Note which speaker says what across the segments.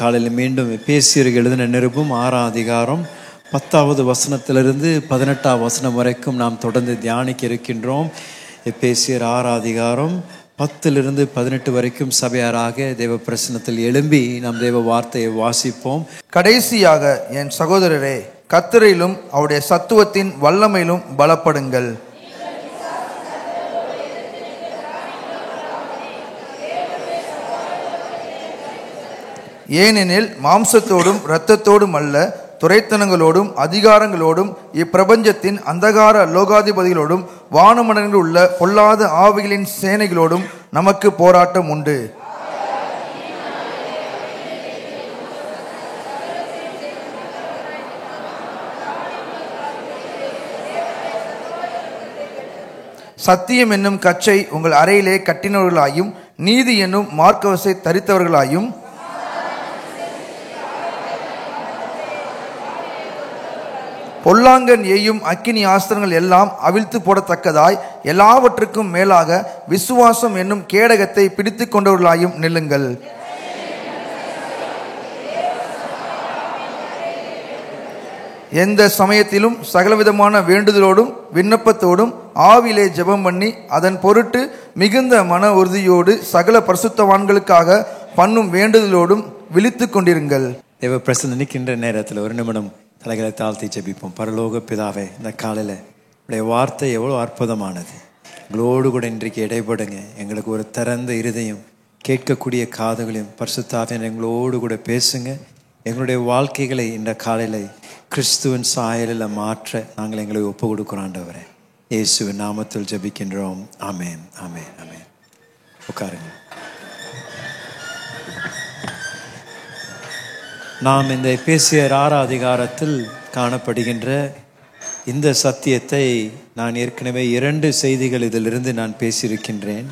Speaker 1: காலையில் மீண்டும் எபேசியருக்கு எழுதின நிருபம் 6ஆம் அதிகாரம் 10வது வசனத்திலிருந்து 18ஆம் வசனம் வரைக்கும் நாம் தொடர்ந்து தியானிக்க இருக்கின்றோம். எபேசியர் 6ஆம் அதிகாரம் 10லிருந்து 18 வரைக்கும் சபையாராக தேவ பிரசன்னத்தில் எழும்பி நாம் தேவ வார்த்தையை வாசிப்போம்.
Speaker 2: கடைசியாக என் சகோதரரே, கர்த்தரிலும் அவருடைய சத்துவத்தின் வல்லமையிலும் பலப்படுங்கள். ஏனெனில் மாம்சத்தோடும் இரத்தத்தோடும் அல்ல, துரைத்தனங்களோடும் அதிகாரங்களோடும் இப்பிரபஞ்சத்தின் அந்தகார லோகாதிபதிகளோடும் வானமண்டலங்களில் உள்ள பொல்லாத ஆவிகளின் சேனைகளோடும் நமக்கு போராட்டம் உண்டு. சத்தியம் என்னும் கச்சை உங்கள் அறையிலே கட்டினவர்களாயும், நீதி என்னும் மார்க்கவசை தரித்தவர்களாயும், பொல்லாங்கன் எய்யும் அக்கினி ஆஸ்திரங்கள் எல்லாம் அவிழ்த்து போடத்தக்கதாய் எல்லாவற்றுக்கும் மேலாக விசுவாசம் என்னும் கேடகத்தை பிடித்து கொண்டவர்களாயும் நில்லுங்கள். எந்த சமயத்திலும் சகலவிதமான வேண்டுதலோடும் விண்ணப்பத்தோடும் ஆவிலே ஜெபம் பண்ணி அதன் பொருட்டு மிகுந்த மன உறுதியோடு சகல பரிசுத்தவான்களுக்காக பண்ணும் வேண்டுதலோடும் விழித்து கொண்டிருங்கள்.
Speaker 1: தேவ பிரசன்னம் நிற்கின்ற நேரத்தில் ஒரு நிமிடம் தலைகளை தாழ்த்தி ஜெபிப்போம். பரலோக பிதாவே, இந்த காலையில் உடைய வார்த்தை எவ்வளோ அற்புதமானது. எங்களோடு கூட இன்றைக்கு இடைப்படுங்க. எங்களுக்கு ஒரு திறந்த இருதயம், கேட்கக்கூடிய காதுகளையும் பரிசுத்தாவே எங்களோடு கூட பேசுங்க. எங்களுடைய வாழ்க்கைகளை இந்த காலையில் கிறிஸ்துவின் சாயலில் மாற்ற நாங்கள் எங்களை ஒப்பு கொடுக்கிறோம். ஆண்டவரே, இயேசுவின் நாமத்தில் ஜெபிக்கின்றோம். ஆமென், ஆமென், ஆமென். உட்காருங்க. நாம் இந்த எபேசியர் 6ஆம் அதிகாரத்தில் காணப்படுகின்ற இந்த சத்தியத்தை நான் ஏற்கனவே 2 செய்திகள் இதிலிருந்து நான் பேசியிருக்கின்றேன்.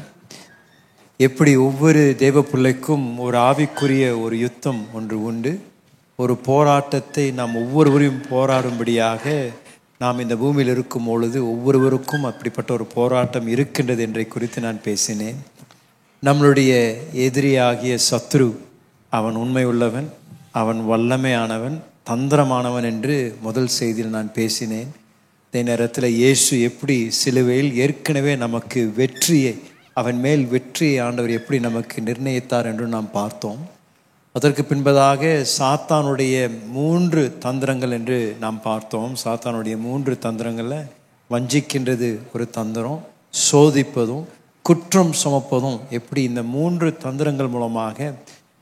Speaker 1: எப்படி ஒவ்வொரு தேவ பிள்ளைக்கும் ஒரு ஆவிக்குரிய ஒரு யுத்தம் ஒன்று உண்டு. ஒரு போராட்டத்தை நாம் ஒவ்வொருவரையும் போராடும்படியாக நாம் இந்த பூமியில் இருக்கும் பொழுது ஒவ்வொருவருக்கும் அப்படிப்பட்ட ஒரு போராட்டம் இருக்கின்றது என்றை குறித்து நான் பேசினேன். நம்மளுடைய எதிரியாகிய சத்ரு, அவன் உண்மை உள்ளவன், அவன் வல்லமையானவன், தந்திரமானவன் என்று முதல் செய்தியில் நான் பேசினேன். அதே நேரத்தில் இயேசு எப்படி சிலுவையில் ஏற்கனவே நமக்கு வெற்றியை, அவன் மேல் வெற்றியை ஆண்டவர் எப்படி நமக்கு நிர்ணயித்தார் என்று நாம் பார்த்தோம். அதற்கு பின்பதாக சாத்தானுடைய 3 தந்திரங்கள் என்று நாம் பார்த்தோம். சாத்தானுடைய 3 தந்திரங்களில் வஞ்சிக்கின்றது ஒரு தந்திரம், சோதிப்பதும் குற்றம் சுமப்பதும், எப்படி இந்த 3 தந்திரங்கள் மூலமாக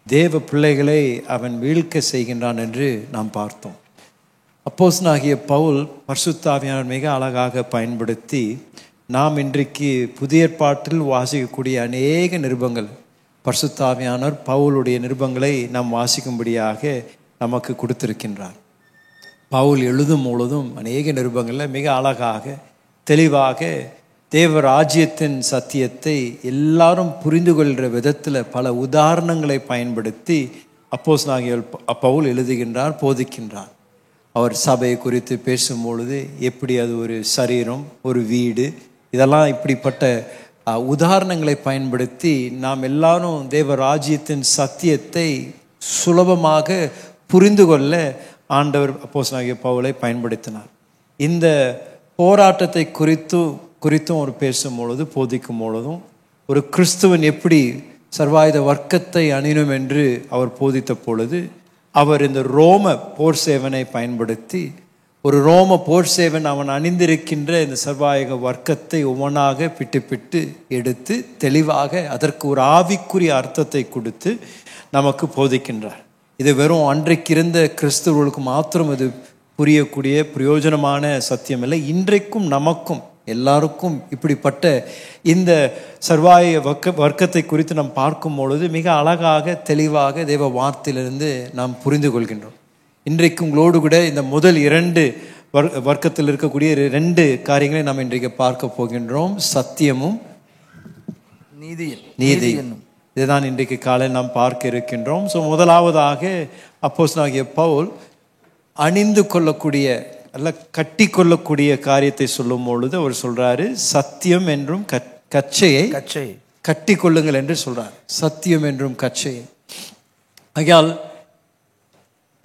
Speaker 1: தேவ பிள்ளைகளை அவன் வீழ்க்க செய்கின்றான் என்று நாம் பார்த்தோம். அப்போஸ்தலனாகிய பவுல் பரிசுத்த ஆவியானவர் மிக அழகாக பயன்படுத்தி நாம் இன்றைக்கு புதிய ஏற்பாட்டில் வாசிக்கக்கூடிய அநேக நிருபங்கள், பரிசுத்த ஆவியானவர் பவுலுடைய நிருபங்களை நாம் வாசிக்கும்படியாக நமக்கு கொடுத்திருக்கின்றார். பவுல் எழுதும் பொழுதும் அநேக நிருபங்களில் மிக அழகாக தெளிவாக தேவ ராஜ்யத்தின் சத்தியத்தை எல்லாரும் புரிந்து கொள்கிற விதத்தில் பல உதாரணங்களை பயன்படுத்தி அப்போஸ்தலனாகிய பவுல் எழுதுகின்றார், போதிக்கின்றார். அவர் சபையை குறித்து பேசும்பொழுது எப்படி அது ஒரு சரீரம், ஒரு வீடு, இதெல்லாம் இப்படிப்பட்ட உதாரணங்களை பயன்படுத்தி நாம் எல்லாரும் தேவ ராஜ்யத்தின் சத்தியத்தை சுலபமாக புரிந்து கொள்ள ஆண்டவர் அப்போஸ்தலனாகிய பவுலை பயன்படுத்தினார். இந்த போராட்டத்தை குறித்தும் ஒரு பேசும் பொழுது, போதிக்கும் பொழுதும், ஒரு கிறிஸ்துவன் எப்படி சர்வாயுத வர்க்கத்தை அணியணும் என்று அவர் போதித்த பொழுது அவர் இந்த ரோம போர் சேவனை பயன்படுத்தி, ஒரு ரோம போர் சேவன் அவன் அணிந்திருக்கின்ற இந்த சர்வாயுக வர்க்கத்தை ஒவ்வொன்றாக பிட்டு எடுத்து தெளிவாக அதற்கு ஒரு ஆவிக்குரிய அர்த்தத்தை கொடுத்து நமக்கு போதிக்கின்றார். இது வெறும் அன்றைக்கு இருந்த கிறிஸ்துவர்களுக்கு மாத்திரம் இது புரியக்கூடிய பிரயோஜனமான சத்தியம் இல்லை. இன்றைக்கும் நமக்கும் எல்லாருக்கும் இப்படிப்பட்ட இந்த சர்வாய வர்க்கத்தை குறித்து நாம் பார்க்கும் பொழுது மிக அழகாக தெளிவாக தேவ வார்த்தையிலிருந்து நாம் புரிந்து கொள்கின்றோம். இன்றைக்கு உங்களோடு கூட இந்த முதல் 2 வர்க்கத்தில் இருக்கக்கூடிய 2 காரியங்களை நாம் இன்றைக்கு பார்க்க போகின்றோம். சத்தியமும் நீதியும். இதுதான் இன்றைக்கு காலையில் நாம் பார்க்க இருக்கின்றோம். ஸோ முதலாவதாக அப்போஸ்தலனாகிய பவுல் அணிந்து கொள்ளக்கூடிய அல்ல கட்டி கொள்ளக்கூடிய காரியத்தை சொல்லும் பொழுது அவர் சொல்றாரு, சத்தியம் என்றும் கச்சையை கட்டி கொள்ளுங்கள் என்று சொல்றார். சத்தியம் என்றும் கச்சையை. ஆகையால்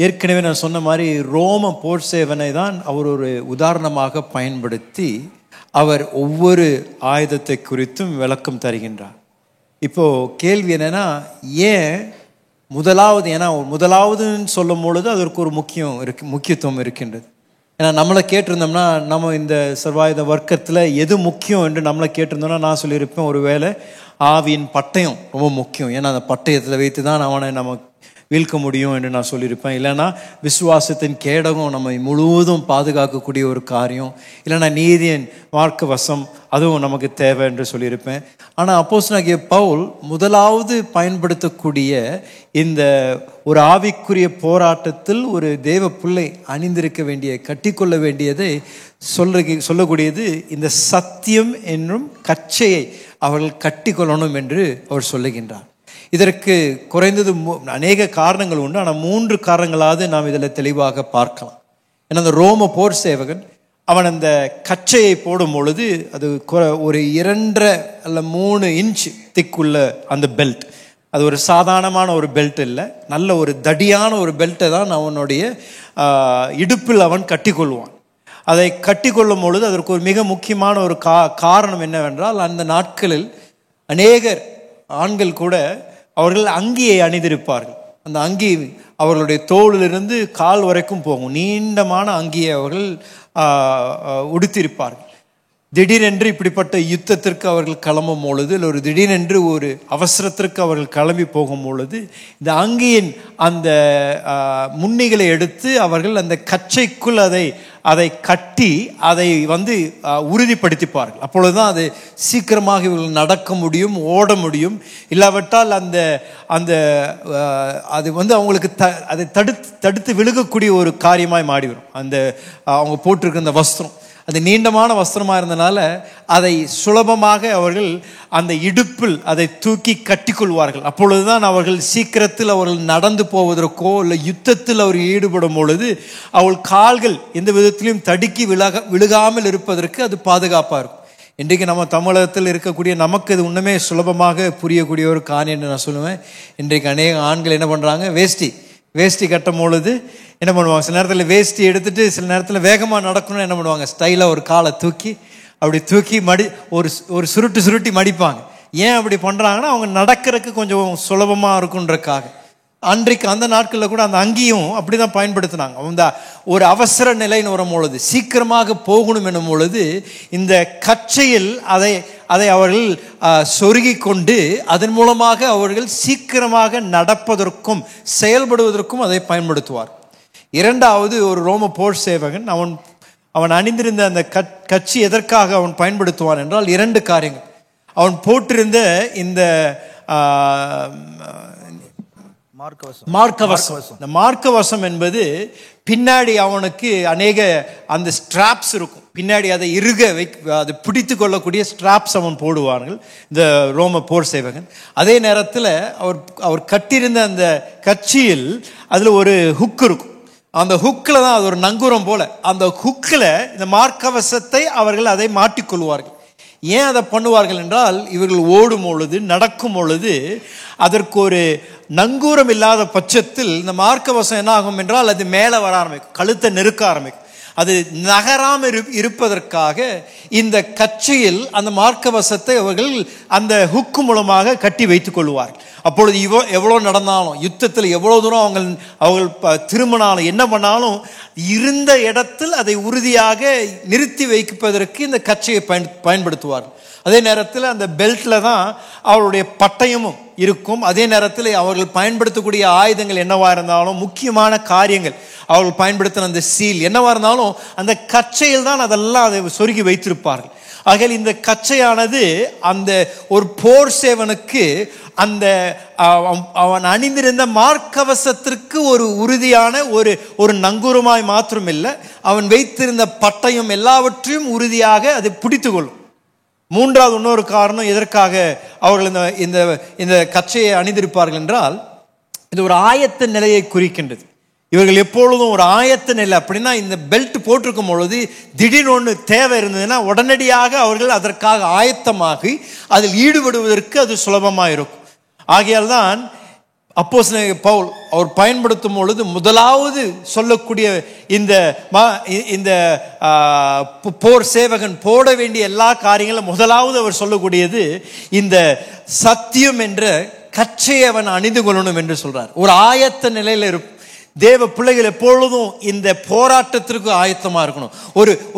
Speaker 1: ஏற்கனவே நான் சொன்ன மாதிரி ரோம போர் சேவனை தான் அவர் ஒரு உதாரணமாக பயன்படுத்தி அவர் ஒவ்வொரு ஆயுதத்தை குறித்தும் விளக்கம் தருகின்றார். இப்போ கேள்வி என்னன்னா, ஏன் முதலாவதுன்னு சொல்லும் பொழுது அதற்கு ஒரு முக்கியத்துவம் இருக்கின்றது. ஏன்னா நம்மளை கேட்டிருந்தோம்னா, நம்ம இந்த சர்வாயுத வர்க்கத்தில் எது முக்கியம் என்று நம்மளை கேட்டிருந்தோம்னா நான் சொல்லியிருப்பேன், ஒருவேளை ஆவியின் பட்டயம் ரொம்ப முக்கியம். ஏன்னா அந்த பட்டயத்தில் வைத்து தான் அவனை நம்ம வீழ்க்க முடியும் என்று நான் சொல்லியிருப்பேன். இல்லைன்னா விசுவாசத்தின் கேடகம் நம்மை முழுவதும் பாதுகாக்கக்கூடிய ஒரு காரியம். இல்லைன்னா நீதியின் மார்க்க வசம், அதுவும் நமக்கு தேவை என்று சொல்லியிருப்பேன். ஆனால் அப்போஸ்தலனாகிய பவுல் முதலாவது பயன்படுத்தக்கூடிய இந்த ஒரு ஆவிக்குரிய போராட்டத்தில் ஒரு தேவ பிள்ளை அணிந்திருக்க வேண்டிய, கட்டிக்கொள்ள வேண்டியதை சொல்லக்கூடியது இந்த சத்தியம் என்னும் கச்சையை அவர்கள் கட்டிக்கொள்ளணும் என்று அவர் சொல்லுகின்றார். இதற்கு குறைந்தது அநேக காரணங்கள் உண்டு. ஆனால் 3 காரணங்களாவது நாம் இதில் தெளிவாக பார்க்கலாம். ஏன்னா அந்த ரோம போர் சேவகன் அவன் அந்த கச்சையை போடும் பொழுது அது ஒரு 2.5 அல்ல 3 இன்ச் திக்குள்ள அந்த பெல்ட், அது ஒரு சாதாரணமான ஒரு பெல்ட் இல்லை, நல்ல ஒரு தடியான ஒரு பெல்ட்டை தான் அவனுடைய இடுப்பில் அவன் கட்டிக்கொள்வான். அதை கட்டிக்கொள்ளும் பொழுது அதற்கு ஒரு மிக முக்கியமான ஒரு காரணம் என்னவென்றால், அந்த நாட்களில் அநேகர் ஆண்கள் கூட அவர்கள் அங்கியை அணிந்திருப்பார்கள். அந்த அங்கி அவர்களுடைய தோளிலிருந்து கால் வரைக்கும் போகும், நீண்டமான அங்கியை அவர்கள் உடுத்திருப்பார்கள். திடீரென்று இப்படிப்பட்ட யுத்தத்திற்கு அவர்கள் கிளம்பும் பொழுது, இல்லை ஒரு திடீரென்று ஒரு அவசரத்திற்கு அவர்கள் கிளம்பி போகும் பொழுது இந்த அங்கியின் அந்த முன்னிகளை எடுத்து அவர்கள் அந்த கச்சைக்குள் அதை கட்டி அதை உறுதிப்படுத்திப்பார்கள். அப்பொழுதுதான் அது சீக்கிரமாக இவர்கள் நடக்க முடியும், ஓட முடியும். இல்லாவிட்டால் அந்த அது அவங்களுக்கு அதை தடுத்து விழுகக்கூடிய ஒரு காரியமாய் மாறிவிடும். அந்த அவங்க போட்டிருக்க அந்த வஸ்திரம் அது நீண்டமான வஸ்திரமாக இருந்தனால அதை சுலபமாக அவர்கள் அந்த இடுப்பில் அதை தூக்கி கட்டிக்கொள்வார்கள். அப்பொழுதுதான் அவர்கள் சீக்கிரத்தில் அவர்கள் நடந்து போவதற்கோ இல்லை யுத்தத்தில் அவர் ஈடுபடும் பொழுது அவள் கால்கள் எந்த விதத்திலையும் தடுக்கி விழுகாமல் இருப்பதற்கு அது பாதுகாப்பாக இருக்கும். இன்றைக்கு நம்ம தமிழகத்தில் இருக்கக்கூடிய நமக்கு இது இன்னுமே சுலபமாக புரியக்கூடிய ஒரு காரியம் என்று நான் சொல்லுவேன். இன்றைக்கு அநேக ஆண்கள் என்ன பண்ணுறாங்க, வேஷ்டி கட்டும் பொழுது என்ன பண்ணுவாங்க, சில நேரத்தில் வேஷ்டி எடுத்துட்டு சில நேரத்தில் வேகமாக நடக்கணும்னு என்ன பண்ணுவாங்க, ஸ்டைலாக ஒரு காலை தூக்கி ஒரு சுருட்டி மடிப்பாங்க. ஏன் அப்படி பண்ணுறாங்கன்னா, அவங்க நடக்கிறதுக்கு கொஞ்சம் சுலபமாக இருக்குன்றக்காக. அன்றைக்கு அந்த நாட்களில் கூட அந்த அங்கியும் அப்படி தான் பயன்படுத்தினாங்க. அந்த ஒரு அவசர நிலைன்னு வரும் பொழுது, சீக்கிரமாக போகணும் என்னும் பொழுது இந்த கச்சையில் அதை அவர்கள் சொருகி கொண்டு அதன் மூலமாக அவர்கள் சீக்கிரமாக நடப்பதற்கும் செயல்படுவதற்கும் அதை பயன்படுத்துவார். இரண்டாவது, ஒரு ரோம போர் சேவகன் அவன் அணிந்திருந்த அந்த கட்சி எதற்காக அவன் பயன்படுத்துவான் என்றால் 2 காரியங்கள். அவன் போட்டிருந்த இந்த மார்க்கவசம் என்பது பின்னாடி அவனுக்கு அநேக அந்த ஸ்ட்ராப்ஸ் இருக்கும், பின்னாடி அதை அதை பிடித்து கொள்ளக்கூடிய ஸ்ட்ராப்ஸ் அவன் போடுவார்கள் இந்த ரோம போர் சேவகன். அதே நேரத்தில் அவர் கட்டியிருந்த அந்த கட்சியில் அதில் ஒரு ஹுக் இருக்கும். அந்த ஹுக்கில் தான் அது ஒரு நங்கூரம் போல, அந்த ஹுக்கில் இந்த மார்க்கவசத்தை அவர்கள் அதை மாட்டிக்கொள்வார்கள். ஏன் அதை பண்ணுவார்கள் என்றால், இவர்கள் ஓடும் பொழுது நடக்கும் பொழுது அதற்கு ஒரு நங்கூரம் இல்லாத பட்சத்தில் இந்த மார்க்கவசம் என்ன ஆகும் என்றால் அது மேலே வர ஆரம்பிக்கும், கழுத்தை நெருக்க ஆரம்பிக்கும். அது நகராமல் இருப்பதற்காக இந்த கச்சையில் அந்த மார்க்கவசத்தை அவர்கள் அந்த ஹுக்கு மூலமாக கட்டி வைத்துக் கொள்வார்கள். அப்பொழுது எவ்வளோ நடந்தாலும், யுத்தத்தில் எவ்வளோ தூரம் அவர்கள் திரும்பினாலும் என்ன பண்ணாலும் இருந்த இடத்தில் அதை உறுதியாக நிறுத்தி வைப்பதற்கு இந்த கச்சையை பயன்படுத்துவார்கள். அதே நேரத்தில் அந்த பெல்ட்டில் தான் அவருடைய பட்டயமும் இருக்கும். அதே நேரத்தில் அவர்கள் பயன்படுத்தக்கூடிய ஆயுதங்கள் என்னவா இருந்தாலும், முக்கியமான காரியங்கள் அவர்கள் பயன்படுத்தின அந்த சீல் என்னவா இருந்தாலும் அந்த கச்சையில் தான் அதெல்லாம் அதை சொருகி வைத்திருப்பார்கள். ஆகையால் இந்த கச்சையானது அந்த ஒரு போர் சேவனுக்கு அந்த அவன் அணிந்திருந்த மார்க்கவசத்திற்கு ஒரு உறுதியான ஒரு நங்கூரமாய் மாத்திரம் இல்லை, அவன் வைத்திருந்த பட்டயம் எல்லாவற்றையும் உறுதியாக அதை பிடித்து கொள்ளும். மூன்றாவது இன்னொரு காரணம் எதற்காக அவர்கள் இந்த கச்சையை அணிந்திருப்பார்கள் என்றால், இது ஒரு ஆயத்த நிலையை குறிக்கின்றது. இவர்கள் எப்பொழுதும் ஒரு ஆயத்த நிலை, அப்படின்னா இந்த பெல்ட் போட்டிருக்கும் பொழுது திடீர்னு ஒன்று தேவை இருந்ததுன்னா உடனடியாக அவர்கள் அதற்காக ஆயத்தமாகி அதில் ஈடுபடுவதற்கு அது சுலபமாக இருக்கும். ஆகையால் தான் அப்போஸ்தலனாகிய பவுல் அவர் பயன்படுத்தும் பொழுது முதலாவது சொல்லக்கூடிய இந்த போர் சேவகன் போட வேண்டிய எல்லா காரியங்களும் முதலாவது அவர் சொல்லக்கூடியது இந்த சத்தியம் என்ற கச்சையை அவன் அணிந்து கொள்ளணும் என்று சொல்றார். ஒரு ஆயத்த நிலையில தேவ பிள்ளைகள் எப்பொழுதும் இந்த போராட்டத்திற்கு ஆயத்தமா இருக்கணும்.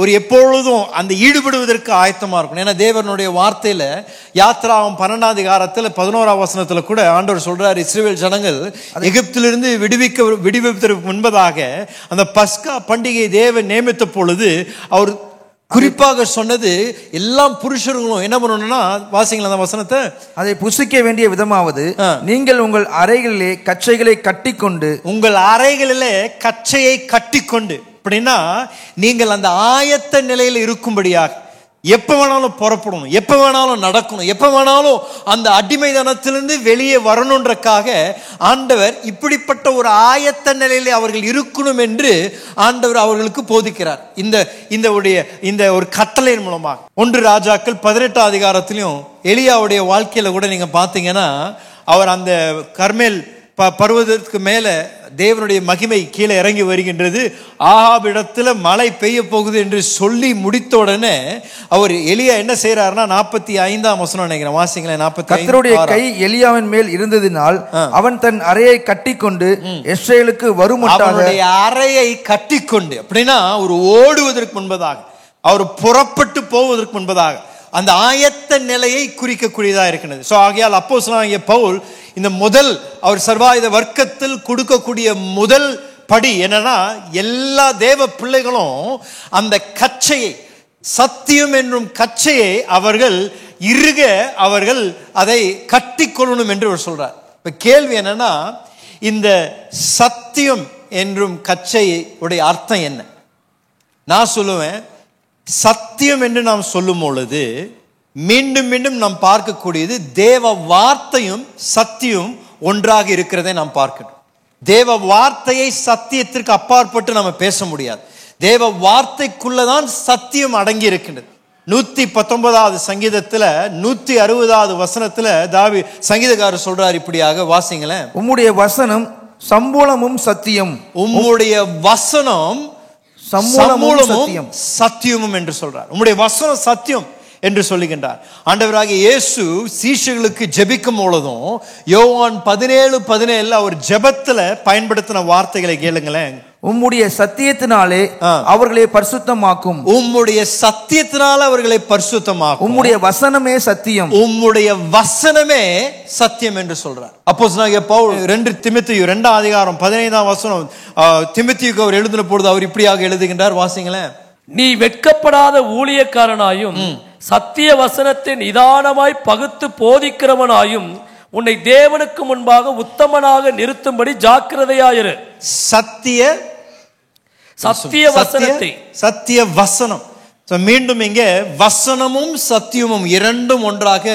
Speaker 1: ஒரு எப்பொழுதும் அந்த ஈடுபடுவதற்கு ஆயத்தமா இருக்கணும். ஏன்னா தேவனுடைய வார்த்தையில யாத்ராகம் 12ஆம் அதிகாரத்தில் 11ஆம் வசனத்துல கூட ஆண்டவர் சொல்றார், இஸ்ரவேல் ஜனங்கள் எகிப்திலிருந்து விடுவிப்பதற்கு முன்பதாக அந்த பஸ்கா பண்டிகை தேவன் நியமித்த பொழுது அவர் குறிப்பாக சொன்னது எல்லாம் புருஷர்களும் என்ன பண்ணணும்னா, வாசிங்களா அந்த வசனத்தை,
Speaker 2: அதை புசிக்க வேண்டிய விதமாவது நீங்கள் உங்கள் அறைகளிலே கச்சைகளை கட்டிக்கொண்டு,
Speaker 1: உங்கள் அறைகளிலே கச்சையை கட்டிக்கொண்டு, அப்படின்னா நீங்கள் அந்த ஆயத்த நிலையில் இருக்கும்படியாக எப்ப வேணாலும் புறப்படணும், எப்ப வேணாலும் நடக்கணும், எப்ப வேணாலும் அந்த அடிமைதனத்திலிருந்து வெளியே வரணுன்றக்காக ஆண்டவர் இப்படிப்பட்ட ஒரு ஆயத்த நிலையில அவர்கள் இருக்கணும் என்று ஆண்டவர் அவர்களுக்கு போதிக்கிறார். இந்த ஒரு கட்டளையின் மூலமாக 1 ராஜாக்கள் 18ஆம் அதிகாரத்திலையும் எலியாவுடைய வாழ்க்கையில கூட நீங்க பாத்தீங்கன்னா, அவர் அந்த கர்மேல் பர்வதத்துக்கு மேல தேவனுடைய மகிமை கீழே இறங்கி வருகின்றது, ஆகாபிடத்துல மழை பெய்ய போகுது என்று சொல்லி முடித்த உடனே அவர் எலியா என்ன செய்யறாருன்னா 45ஆம் வசனம் நினைக்கிறேன், வாசிங்களேன். 45
Speaker 2: கர்த்தருடைய கை எலியாவின் மேல் இருந்ததினால் அவன் தன் அறையை கட்டிக்கொண்டு இஸ்ரவேலுக்கு வருமட்டாக
Speaker 1: அறையை கட்டிக்கொண்டு, அப்படின்னா ஒரு ஓடுவதற்கு முன்பதாக, அவர் புறப்பட்டு போவதற்கு முன்பதாக அந்த ஆயத்த நிலையை குறிக்கக்கூடியதா இருக்கிறது. சோ ஆகையால் அப்போஸ்தலனாகிய பவுல் இந்த முதல் அவர் சர்வாயுத வர்க்கத்தில் கொடுக்கக்கூடிய முதல் படி என்னன்னா, எல்லா தேவ பிள்ளைகளும் அந்த கச்சையை, சத்தியம் என்னும் கச்சையை அவர்கள் அவர்கள் அதை கட்டி கொள்ளணும் என்று அவர் சொல்றார். இப்ப கேள்வி என்னன்னா, இந்த சத்தியம் என்றும் கச்சையுடைய அர்த்தம் என்ன? நான் சொல்லுவேன், சத்தியம் என்று நாம் சொல்லும் பொழுது மீண்டும் மீண்டும் நாம் பார்க்கக்கூடியது தேவ வார்த்தையும் சத்தியம் ஒன்றாக இருக்கிறதை நாம் பார்க்கணும். தேவ வார்த்தையை சத்தியத்திற்கு அப்பாற்பட்டு நம்ம பேச முடியாது. தேவ வார்த்தைக்குள்ளதான் சத்தியம் அடங்கி இருக்கின்றது. 119வது சங்கீதத்துல 160வது வசனத்துல சங்கீதக்காரர் சொல்றார் இப்படியாக, வாசிங்களேன்.
Speaker 2: உம்முடைய வசனம் சம்பூலமும் சத்தியம்,
Speaker 1: உம்முடைய வசனம் சம்பூலமும் சத்தியமும் என்று சொல்றார். உம்முடைய வசனம் சத்தியம் என்று சொல்லுகின்றார். ஆண்டவராகிய இயேசு சீஷர்களுக்கு ஜெபிக்கும் பொழுதும் யோவான் 17:17 அவர் ஜெபத்துல பயன்படுத்தின வார்த்தைகளை கேளுங்களேன்.
Speaker 2: உம்முடைய சத்தியத்தினாலே அவர்களை பரிசுத்தமாக்கும்,
Speaker 1: உம்முடைய சத்தியத்தினால அவர்களை பரிசுத்தமாக்கும்,
Speaker 2: உம்முடைய வசனமே சத்தியம்,
Speaker 1: உம்முடைய வசனமே சத்தியம் என்று சொல்றார். அப்போஸ்தலனாகிய பவுல் 2 தீமோத்தேயு 2ஆம் அதிகாரம் 15ஆம் வசனம் தீமோத்தேயுக்கு அவர் எழுதின பொழுது அவர் இப்படியாக எழுதுகின்றார், வாசிங்களேன்.
Speaker 3: நீ வெட்கப்படாத ஊழியக்காரனாயும் சத்திய வசனத்தை நிதானமாய் பகுத்து போதிக்கிறவனாயும் உன்னை தேவனுக்கு முன்பாக உத்தமனாக நிறுத்தும்படி ஜாக்கிரதையாயிரு.
Speaker 1: சத்திய வசனத்தை, சத்திய வசனம். மீண்டும் இங்கே வசனமும் சத்தியமும் இரண்டும் ஒன்றாக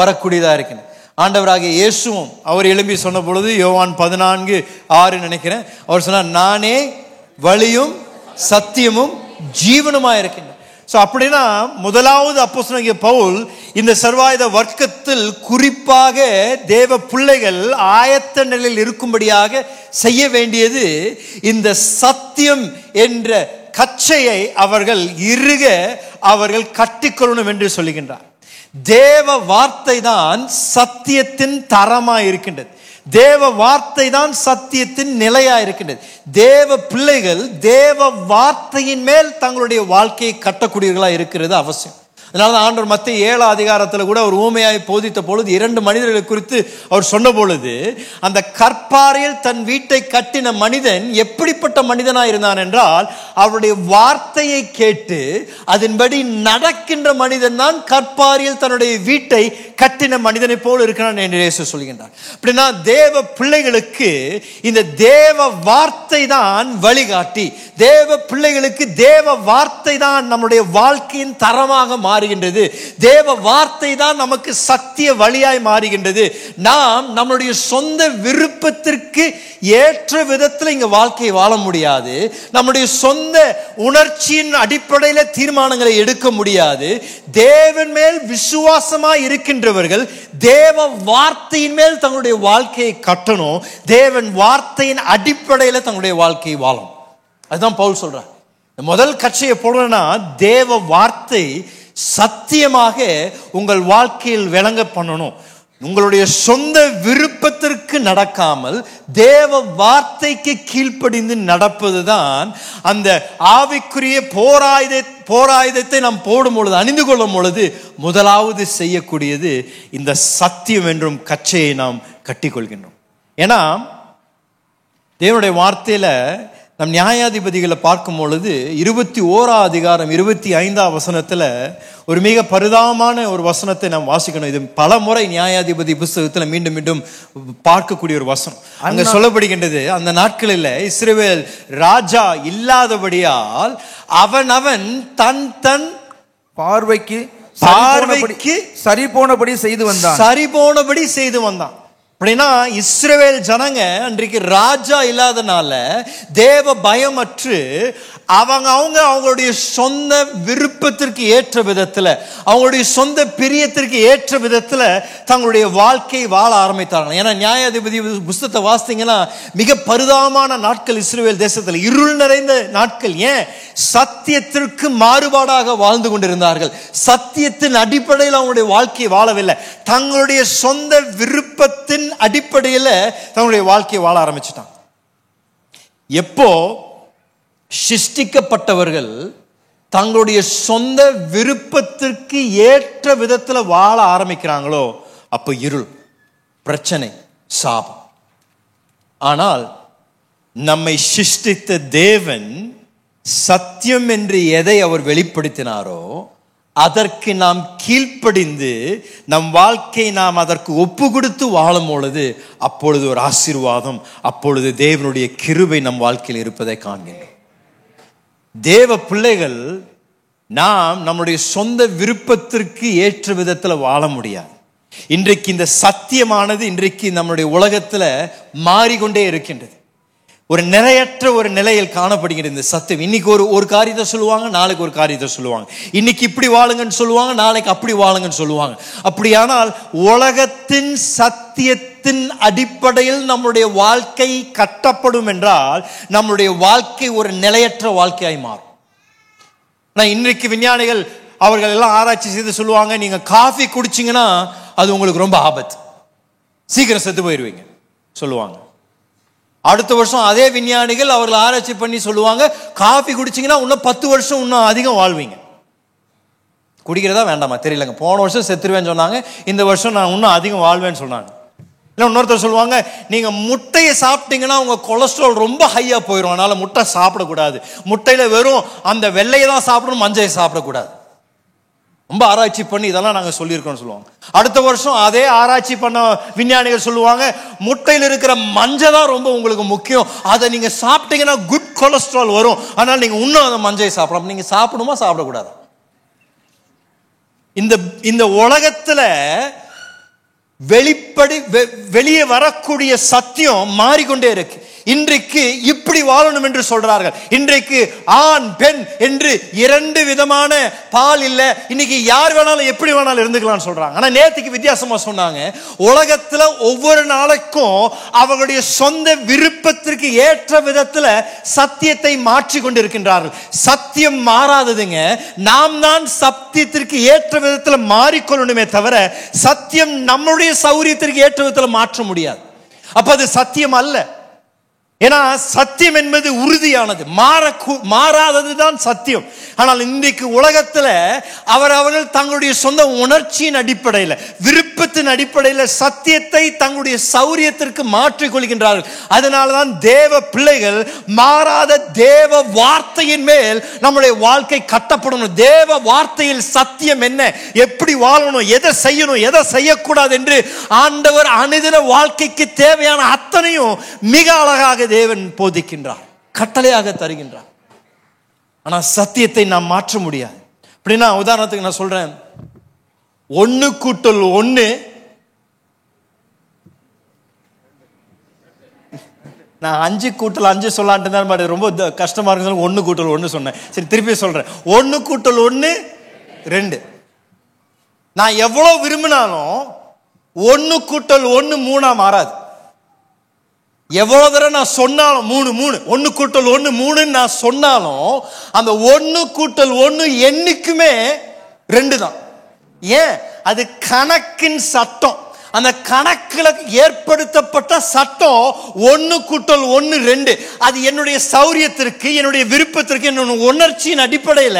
Speaker 1: வரக்கூடியதா இருக்கு. ஆண்டவராகிய இயேசுவும் அவர் எழும்பி சொன்ன பொழுது யோவான் 14:6 நினைக்கிறேன், அவர் சொன்னார், நானே வழியும் சத்தியமும் ஜீவனுமா இருக்கின்றன. சோ அப்படின்னா முதலாவது அப்போஸ்தலனாகிய பவுல் இந்த சர்வாயுத வர்க்கத்தில் குறிப்பாக தேவ பிள்ளைகள் ஆயத்த நிலையில் இருக்கும்படியாக செய்ய வேண்டியது இந்த சத்தியம் என்ற கச்சையை அவர்கள் கட்டிக்கொள்ளணும் என்று சொல்லுகின்றார். தேவ வார்த்தை தான் சத்தியத்தின் தரமாய் இருக்கின்றது. தேவ வார்த்தை தான் சத்தியத்தின் நிலையா இருக்கின்றது. தேவ பிள்ளைகள் தேவ வார்த்தையின் மேல் தங்களுடைய வாழ்க்கையை கட்டக்கூடியவர்களா இருக்கிறது அவசியம். அதனால ஆண்டவர் மத்தேயு 7ஆம் அதிகாரத்துல கூட ஒரு ஊமையாய் போதித்த பொழுது 2 மனிதர்களை குறித்து அவர் சொன்ன பொழுது, அந்த கற்பாறையில் தன் வீட்டை கட்டின மனிதன் எப்படிப்பட்ட மனிதனாய் இருந்தான் என்றால், அவருடைய வார்த்தையை கேட்டு அதன்படி நடக்கின்ற மனிதன் தான் கற்பாறையில் தன்னுடைய வீட்டை கட்டின மனிதனை போல இருக்கிறான் என்று இயேசு சொல்கின்றார். அப்படின்னா தேவ பிள்ளைகளுக்கு இந்த தேவ வார்த்தை தான் வழிகாட்டி. தேவ பிள்ளைகளுக்கு தேவ வார்த்தை தான் நம்முடைய வாழ்க்கையின் தரமாக மாறுகின்றது. தேவ வார்த்தை தான் நமக்கு சத்திய வழியாய் மாறுகின்றது. நாம் நம்முடைய சொந்த விருப்பத்திற்கு ஏற்ற விதத்தில் இங்க வாழ்க்கையை வாழ முடியாது. நம்முடைய சொந்த சொந்த உணர்ச்சியின் அடிப்படையில தீர்மானங்களை எடுக்க முடியாது. தேவன் மேல் விசுவாசமாய் இருக்கின்றவர்கள் தேவ வார்த்தையின் மேல் தங்களுடைய வாழ்க்கையை கட்டணும். தேவன் வார்த்தையின் அடிப்படையில தங்களுடைய வாழ்க்கையை வாழும். அதுதான் பவுல் சொல்றார். முதல் கட்சியை போடணும்னா தேவ வார்த்தை சத்தியமாக உங்கள் வாழ்க்கையில் விளங்க பண்ணணும். உங்களுடைய சொந்த விருப்பத்திற்கு நடக்காமல் தேவ வார்த்தைக்கு கீழ்ப்படிந்து நடப்பதுதான் அந்த ஆவிக்குரிய போராயுதத்தை நாம் போடும் பொழுது, அணிந்து கொள்ளும் பொழுது முதலாவது செய்யக்கூடியது இந்த சத்தியம் என்றும் கச்சையை நாம் கட்டிக்கொள்கின்றோம். ஏன்னா தேவனுடைய வார்த்தையில நம் நியாயாதிபதிகளை பார்க்கும் பொழுது 21ஆம் அதிகாரம் 25ஆம் வசனத்துல ஒரு மிக பரிதாபமான ஒரு வசனத்தை நாம் வாசிக்கணும். இது பல முறை நியாயாதிபதி புஸ்தகத்துல மீண்டும் மீண்டும் பார்க்கக்கூடிய ஒரு வசனம். அங்க சொல்லப்படுகின்றது, அந்த நாட்களில் இஸ்ரவேல் ராஜா இல்லாதபடியால் அவன் தன் தன்
Speaker 2: பார்வைக்கு சரி போனபடி செய்து வந்தான். அப்படின்னா இஸ்ரவேல் ஜனங்க அன்றைக்கு ராஜா இல்லாதனால தேவ பயமற்று அவங்களுடைய சொந்த விருப்பத்திற்கு ஏற்ற விதத்துல, அவங்களுடைய சொந்த பிரியத்திற்கு ஏற்ற விதத்துல தங்களுடைய வாழ்க்கையை வாழ ஆரம்பித்தார்கள். ஏன்னா நியாயாதிபதி புஸ்தகத்தை வாசித்தீங்கன்னா மிக பரிதாபமான நாட்கள் இஸ்ரவேல் தேசத்துல, இருள் நிறைந்த நாட்கள். ஏன்? சத்தியத்திற்கு மாறுபாடாக வாழ்ந்து கொண்டிருந்தார்கள். சத்தியத்தின் அடிப்படையில் அவங்களுடைய வாழ்க்கையை வாழவில்லை. தங்களுடைய சொந்த விருப்பத்தின் அடிப்படையில் தங்களுடைய வாழ்க்கையை வாழ ஆரம்பிச்சுட்டாங்க. எப்போ சிருஷ்டிக்கப்பட்டவர்கள் தங்களுடைய சொந்த விருப்பத்திற்கு ஏற்ற விதத்தில் வாழ ஆரம்பிக்கிறாங்களோ அப்போ இருள், பிரச்சனை, சாபம். ஆனால் நம்மை சிருஷ்டித்த தேவன் சத்தியம் என்று எதை அவர் வெளிப்படுத்தினாரோ அதற்கு நாம் கீழ்ப்படிந்து நம் வாழ்க்கையை நாம் அதற்கு ஒப்பு கொடுத்து வாழும் பொழுது அப்பொழுது ஒரு ஆசீர்வாதம், அப்பொழுது தேவனுடைய கிருபை நம் வாழ்க்கையில் இருப்பதை காண்கின்றோம். தேவ பிள்ளைகள் நாம் நம்முடைய சொந்த விருப்பத்திற்கு ஏற்ற விதத்தில் வாழ முடியாது. இன்றைக்கு இந்த சத்தியமானது இன்றைக்கு நம்முடைய உலகத்தில் மாறிக்கொண்டே இருக்கின்றது. ஒரு நிறையற்ற ஒரு நிலையில் காணப்படுகிறது இந்த சத்தியம். இன்னைக்கு ஒரு காரியத்தை சொல்லுவாங்க, நாளைக்கு ஒரு காரியத்தை சொல்லுவாங்க. இன்னைக்கு இப்படி வாழுங்கன்னு சொல்லுவாங்க, நாளைக்கு அப்படி வாழுங்கன்னு சொல்லுவாங்க. அப்படியானால் உலகத்தின் சத்தியத்தின் அடிப்படையில் நம்முடைய வாழ்க்கை கட்டப்படும் என்றால் நம்முடைய வாழ்க்கை ஒரு நிலையற்ற வாழ்க்கையாய் மாறும். நான் இன்றைக்கு விஞ்ஞானிகள் அவர்கள் எல்லாம் ஆராய்ச்சி செய்து சொல்லுவாங்க, நீங்க காஃபி குடிச்சிங்கன்னா அது உங்களுக்கு ரொம்ப ஆபத்து, சீக்கிரம் செத்து போயிடுவீங்க சொல்லுவாங்க. அடுத்த வருஷம் அதே விஞ்ஞானிகள் அவர்கள் ஆராய்ச்சி பண்ணி சொல்லுவாங்க, காஃபி குடிச்சிங்கன்னா இன்னும் 10 வருஷம் இன்னும் அதிகம் வாழ்வீங்க. குடிக்கிறதா வேண்டாமா தெரியலங்க, போன வருஷம் செத்துருவேன்னு சொன்னாங்க, இந்த வருஷம் நான் இன்னும் அதிகம் வாழ்வேன்னு சொன்னாங்க. இல்லை இன்னொருத்தர் சொல்லுவாங்க, நீங்கள் முட்டையை சாப்பிட்டீங்கன்னா உங்கள் கொலஸ்ட்ரால் ரொம்ப ஹையாக போயிடும், அதனால் முட்டை சாப்பிடக்கூடாது, முட்டையில் வெறும் அந்த வெள்ளையை தான் சாப்பிடணும், மஞ்சளை சாப்பிடக்கூடாது. ரொம்ப ஆராய்ச்சி பண்ணி இதெல்லாம் நாங்கள் சொல்லியிருக்கோம்னு சொல்லுவாங்க. அடுத்த வருஷம் அதே ஆராய்ச்சி பண்ண விஞ்ஞானிகள் சொல்லுவாங்க, முட்டையில் இருக்கிற மஞ்சள் தான் ரொம்ப உங்களுக்கு முக்கியம், அதை நீங்கள் சாப்பிட்டீங்கன்னா குட் கொலஸ்ட்ரால் வரும், அதனால் நீங்கள் இன்னும் அந்த மஞ்சளை சாப்பிடலாம். நீங்கள் சாப்பிடுமா சாப்பிடக்கூடாது? இந்த உலகத்துல வெளியே வரக்கூடிய சத்தியம் மாறிக்கொண்டே இருக்கு. இன்றைக்கு இப்படி வாழணும் என்று சொல்றார்கள். இன்றைக்கு ஆண் பெண் என்று 2 விதமான பால் இல்ல, இன்னைக்கு யார் வேணாலும் எப்படி வேணாலும் இருந்துக்கலாம் சொல்றாங்க. ஆனா நேத்துக்கு வித்தியாசமா சொன்னாங்க, உலகத்துல ஒவ்வொரு நாளைக்கும் அவர்களுடைய சொந்த விருப்பத்திற்கு ஏற்ற விதத்துல சத்தியத்தை மாற்றி கொண்டிருக்கின்றார்கள். சத்தியம் மாறாததுங்க, நாம் தான் சத்தியத்திற்கு ஏற்ற விதத்துல மாறிக்கொள்ளணுமே தவிர சத்தியம் நம்முடைய சௌரியத்திற்கு ஏற்ற விதத்துல மாற்ற முடியாது. அப்ப அது சத்தியம் அல்ல. ஏன்னா சத்தியம் என்பது உறுதியானது, மாறாததுதான் சத்தியம். ஆனால் இன்றைக்கு உலகத்துல அவர்கள் தங்களுடைய சொந்த உணர்ச்சியின் அடிப்படையில், விருப்பத்தின் அடிப்படையில் சத்தியத்தை தங்களுடைய சௌரியத்திற்கு மாற்றிக் கொள்கின்றார்கள். அதனாலதான் தேவ பிள்ளைகள் மாறாத தேவ வார்த்தையின் மேல் நம்முடைய வாழ்க்கை கட்டப்படணும். தேவ வார்த்தையில் சத்தியம் என்ன, எப்படி வாழணும், எதை செய்யணும், எதை செய்யக்கூடாது என்று ஆண்டவர் அனுதின வாழ்க்கைக்கு தேவையான அத்தனையும் மிக அழகாக தேவன் போதிக்கின்றார், கட்டளையாக தருகின்றார். ஆனா சத்தியத்தை நாம் மாற்ற முடியாது. அப்படின்னா உதாரணத்துக்கு நான் சொல்றேன், 1 கூட்டல் 1 நான் 5 கூட்டல் 5 சொல்லான்ட்டு தான் ரொம்ப கஷ்டமா இருந்தாலும் 1 கூட்டல் 1 சொன்னேன். சரி, திருப்பி சொல்றேன். 1 கூட்டல் 1 2. நான் எவ்வளவு விரும்பினாலும் 1 கூட்டல் 1 3 மாறாது. எவ்வளவு தடவை நான் சொன்னாலும் 3 1 கூட்டல் 1 3 நான் சொன்னாலும் அந்த 1 கூட்டல் 1 என்னைக்குமே 2 தான். ஏன்? அது கணக்கின் சட்டம். அந்த கணக்குல ஏற்படுத்தப்பட்ட சட்டம் 1 கூட்டல் 1 2. அது என்னுடைய சௌரியத்திற்கு, என்னுடைய விருப்பத்திற்கு, என்னுடைய உணர்ச்சியின் அடிப்படையில்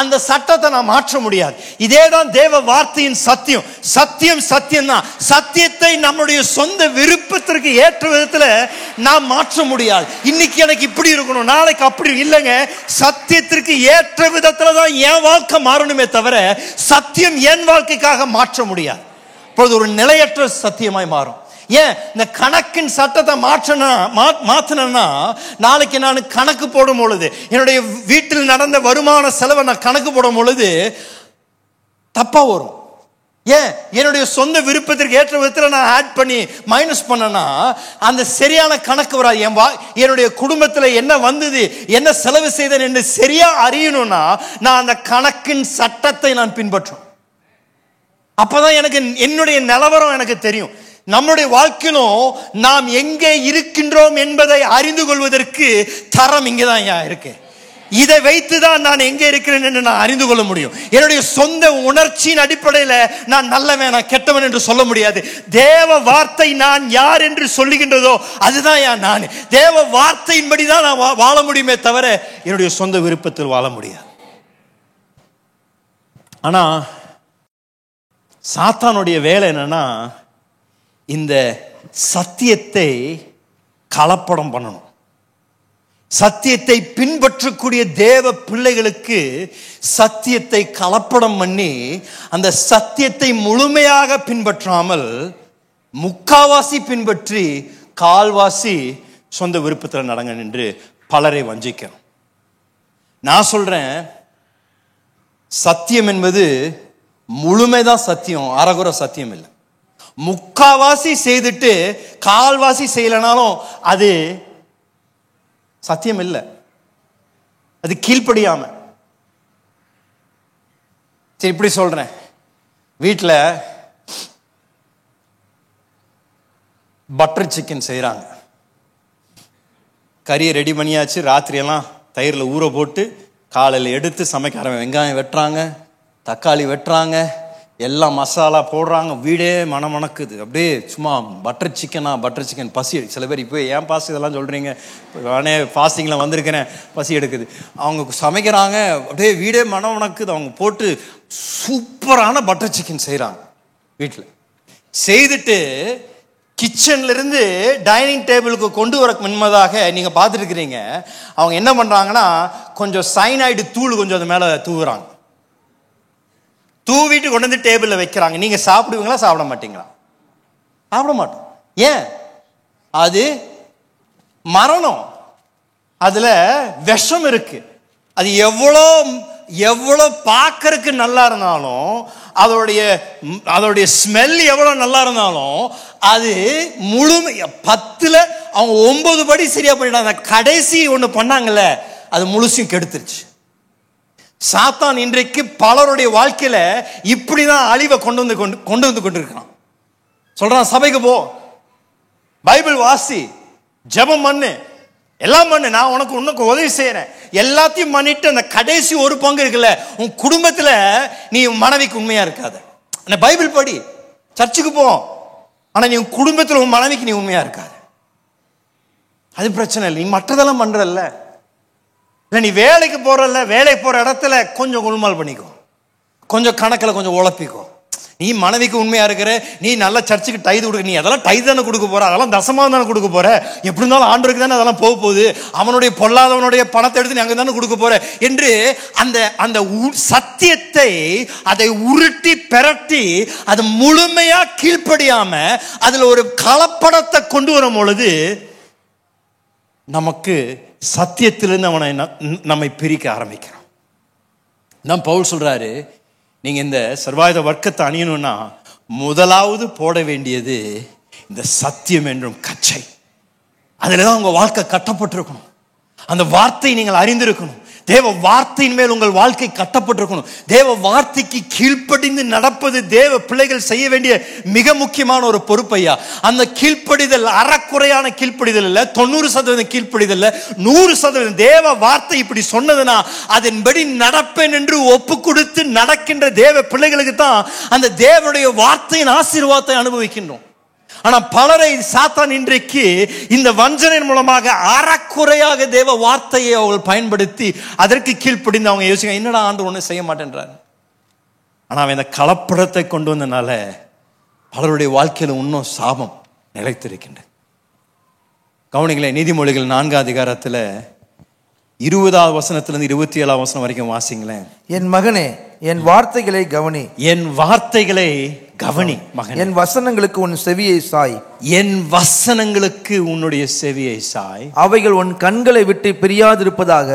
Speaker 2: அந்த சட்டத்தை நான் மாற்ற முடியாது. இதேதான் தேவ வார்த்தையின் சத்தியம். சத்தியம் தான். சத்தியத்தை நம்முடைய சொந்த விருப்பத்திற்கு ஏற்ற விதத்தில் நாம் மாற்ற முடியாது. இன்னைக்கு எனக்கு இப்படி இருக்கணும், நாளைக்கு அப்படி இல்லைங்க. சத்தியத்திற்கு ஏற்ற விதத்தில் தான் என் வாழ்க்கை மாறணுமே தவிர சத்தியம் என் வாழ்க்கைக்காக மாற்ற முடியாது. இப்பொழுது ஒரு நிலையற்ற சத்தியமாய் மாறும். ஏன்? இந்த கணக்கின் சட்டத்தை மாற்றினா நாளைக்கு நான் கணக்கு போடும் பொழுது, என்னுடைய வீட்டில் நடந்த வருமான செலவை நான் கணக்கு போடும் பொழுது தப்பா வரும். ஏன்? என்னுடைய சொந்த விருப்பத்திற்கு ஏற்ற விதத்தில் நான் ஆட் பண்ணி மைனஸ் பண்ணனா அந்த சரியான கணக்கு வராது. என்னுடைய குடும்பத்தில் என்ன வந்தது, என்ன செலவு செய்தேன் என்று சரியா அறியணும்னா நான் அந்த கணக்கின் சட்டத்தை நான் பின்பற்றும். அப்பதான் எனக்கு என்னுடைய நிலவரம் எனக்கு தெரியும். நம்முடைய வாழ்க்கையிலும் நாம் எங்கே இருக்கின்றோம் என்பதை அறிந்து கொள்வதற்கு தரம் இங்கதான் இருக்கு. இதை வைத்துதான் நான் எங்கே இருக்கிறேன் என்று நான் அறிந்து கொள்ள முடியும். என்னுடைய சொந்த உணர்ச்சியின் அடிப்படையில் நான் நல்லவன் நான் கெட்டவன் என்று சொல்ல முடியாது. தேவ வார்த்தை நான் யார் என்று சொல்லுகின்றதோ அதுதான் நான். தேவ வார்த்தையின்படி தான் நான் வாழ முடியுமே தவிர என்னுடைய சொந்த விருப்பத்தில் வாழ முடியாது. ஆனா சாத்தானுடைய வேலை என்னன்னா இந்த சத்தியத்தை கலப்படம் பண்ணணும். சத்தியத்தை பின்பற்றக்கூடிய தேவ பிள்ளைகளுக்கு சத்தியத்தை கலப்படம் பண்ணி அந்த சத்தியத்தை முழுமையாக பின்பற்றாமல் முக்காவாசி பின்பற்றி கால்வாசி சொந்த விருப்பத்தில் நடங்க என்று பலரை வஞ்சிக்கிறோம். நான் சொல்றேன், சத்தியம் என்பது முழுமைதான் சத்தியம், அறகுற சத்தியம் இல்லை. முக்காவாசி செய்துட்டு கால்வாசி செய்யலனாலும் அது சத்தியம் இல்லை, அது கீழ்ப்படியாம. சரி, இப்படி சொல்றேன். வீட்டில் பட்டர் சிக்கன் செய்யறாங்க. கறியை ரெடி பண்ணியாச்சு. ராத்திரியெல்லாம் தயிரில் ஊற போட்டு காலையில் எடுத்து சமைக்க ஆரம்பி. வெங்காயம் வெட்டுறாங்க, தக்காளி வெட்டுறாங்க, எல்லாம் மசாலா போடுறாங்க. வீடே மணக்குது. அப்படியே சும்மா பட்டர் சிக்கன் பசி. சில பேர் இப்போ ஏன் பாஸ் இதெல்லாம் சொல்கிறீங்க, நானே ஃபாஸ்டிங்கில் வந்திருக்கிறேன், பசி எடுக்குது. அவங்க சமைக்கிறாங்க, அப்படியே வீடே மணக்குது. அவங்க போட்டு சூப்பரான பட்டர் சிக்கன் செய்கிறாங்க. வீட்டில் செய்துட்டு கிச்சன்ல இருந்து டைனிங் டேபிளுக்கு கொண்டு வர முன்பதாக நீங்க பார்த்துட்டு இருக்கிறீங்க, அவங்க என்ன பண்றாங்கன்னா கொஞ்சம் சைனைடு தூள் கொஞ்சம் அது மேல தூவுறாங்க. தூவிட்டு கொண்டு வந்து டேபிள்ல வைக்கிறாங்க. நீங்க சாப்பிடுவீங்களா, சாப்பிட மாட்டீங்களா? சாப்பிட மாட்டோம். ஏன்? அது மரணம், அதுல விஷம் இருக்கு. அது எவ்வளோ பார்க்கறதுக்கு நல்லா இருந்தாலும், அதோடைய ஸ்மெல் எவ்வளவு நல்லா இருந்தாலும், அது முழுமை 10ல் அவங்க 9 படி சரியா பண்ணிட்டாங்க. கடைசி ஒண்ணு பண்ணாங்கல்ல, அது முழுசும் கெடுத்துருச்சு. சாத்தான் இன்றைக்கு பலருடைய வாழ்க்கையில இப்படிதான் அழிவை கொண்டு வந்து கொண்டிருக்கிறான். சொல்றான், சபைக்கு போ, பைபிள் வாசி, ஜெபம் பண்ணு, எல்லாம் பண்ணு, நான் உனக்கு உதவி செய்யறேன், எல்லாத்தையும் பண்ணிட்டு அந்த கடைசி ஒரு பங்கு இருக்குல்ல, உன் குடும்பத்துல நீ மனைவிக்கு உண்மையா இருக்காத. பைபிள் படி, சர்ச்சுக்கு போ, ஆனா நீ உன் குடும்பத்துல உன் மனைவிக்கு நீ உண்மையா இருக்காத. அது பிரச்சனை இல்லை. நீ மற்றதெல்லாம் பண்றல்ல, இல்ல நீ வேலைக்கு போறல்ல, வேலைக்கு போற இடத்துல கொஞ்சம் குழுமால் பண்ணிக்கோ, கொஞ்சம் கணக்கில் கொஞ்சம் உழப்பிக்கோ. நீ மனைவிக்கு உண்மையா இருக்கிற, நீ நல்ல சர்ச்சுக்கு டைது கொடுக்க, நீ அதெல்லாம் டைது தானே கொடுக்க போற, அதெல்லாம் தசமாக தானே கொடுக்க போற, எப்படி இருந்தாலும் ஆண்டவருக்கு தானே அதெல்லாம் போக போகுது, அவனுடைய பொல்லாதவனுடைய பணத்தை எடுத்து நீ அங்கே தானே கொடுக்க போற என்று அந்த சத்தியத்தை அதை உருட்டி பெரட்டி அது முழுமையா கீழ்ப்படியாம அதுல ஒரு கலப்படத்தை கொண்டு வரும் பொழுது நமக்கு சத்தியத்திலிருந்து நம்மை பிரிக்க ஆரம்பிக்கிறோம். நான் பவுல் சொல்றாரு, நீங்க இந்த சர்வாயுத வர்க்கத்தை அணியணும்னா முதலாவது போட வேண்டியது இந்த சத்தியம் என்றும் கச்சை. அதுலதான் உங்க வாழ்க்கை கட்டப்பட்டிருக்கணும். அந்த வார்த்தையை நீங்கள் அறிந்திருக்கணும். தேவ வார்த்தையின் மேல் உங்கள் வாழ்க்கை கட்டப்பட்டிருக்கணும். தேவ வார்த்தைக்கு கீழ்ப்படிந்து நடப்பது தேவ பிள்ளைகள் செய்ய வேண்டிய மிக முக்கியமான ஒரு பொறுப்பையா. அந்த கீழ்ப்படிதல் அறக்குறையான கீழ்ப்படிதல் இல்ல, 90% கீழ்ப்படிதல் இல்ல, 100% தேவ வார்த்தை இப்படி சொன்னதுன்னா அதன்படி நடப்பேன் என்று ஒப்பு கொடுத்து நடக்கின்ற தேவ பிள்ளைகளுக்கு தான் அந்த தேவனுடைய வார்த்தையின் ஆசீர்வாதத்தை அனுபவிக்கின்றோம். ஆனா பலரை சாத்தான் இன்றைக்கு இந்த வஞ்சனையின் மூலமாக அறக்குறையாக தேவ வார்த்தையை அவர்கள் பயன்படுத்தி அதற்கு கீழ்ப்படிந்து அவங்க யோசிக்க, என்னடா ஆண்டு ஒண்ணு செய்ய மாட்டேன்றார். ஆனா அவன் இந்த கலப்படத்தை கொண்டு வந்தனால பலருடைய வாழ்க்கையில இன்னும் சாபம் நிலைத்திருக்கின்றது. கவனிங்களேன், நீதிமொழிகள் 4 அதிகாரத்துல 20வது வசனத்திலிருந்து 27வது வசனம் வரைக்கும் வாசிங்களேன்.
Speaker 4: என் மகனே, என் வார்த்தைகளை கவனி.
Speaker 2: என் வார்த்தைகளை கவனி மகனே.
Speaker 4: என் வசனங்களுக்கு உன் செவியை சாய்.
Speaker 2: என் வசனங்களுக்கு உன்னுடைய செவியை சாய்.
Speaker 4: அவைகள் உன் கண்களை விட்டு பிரியாதிருப்பதாக.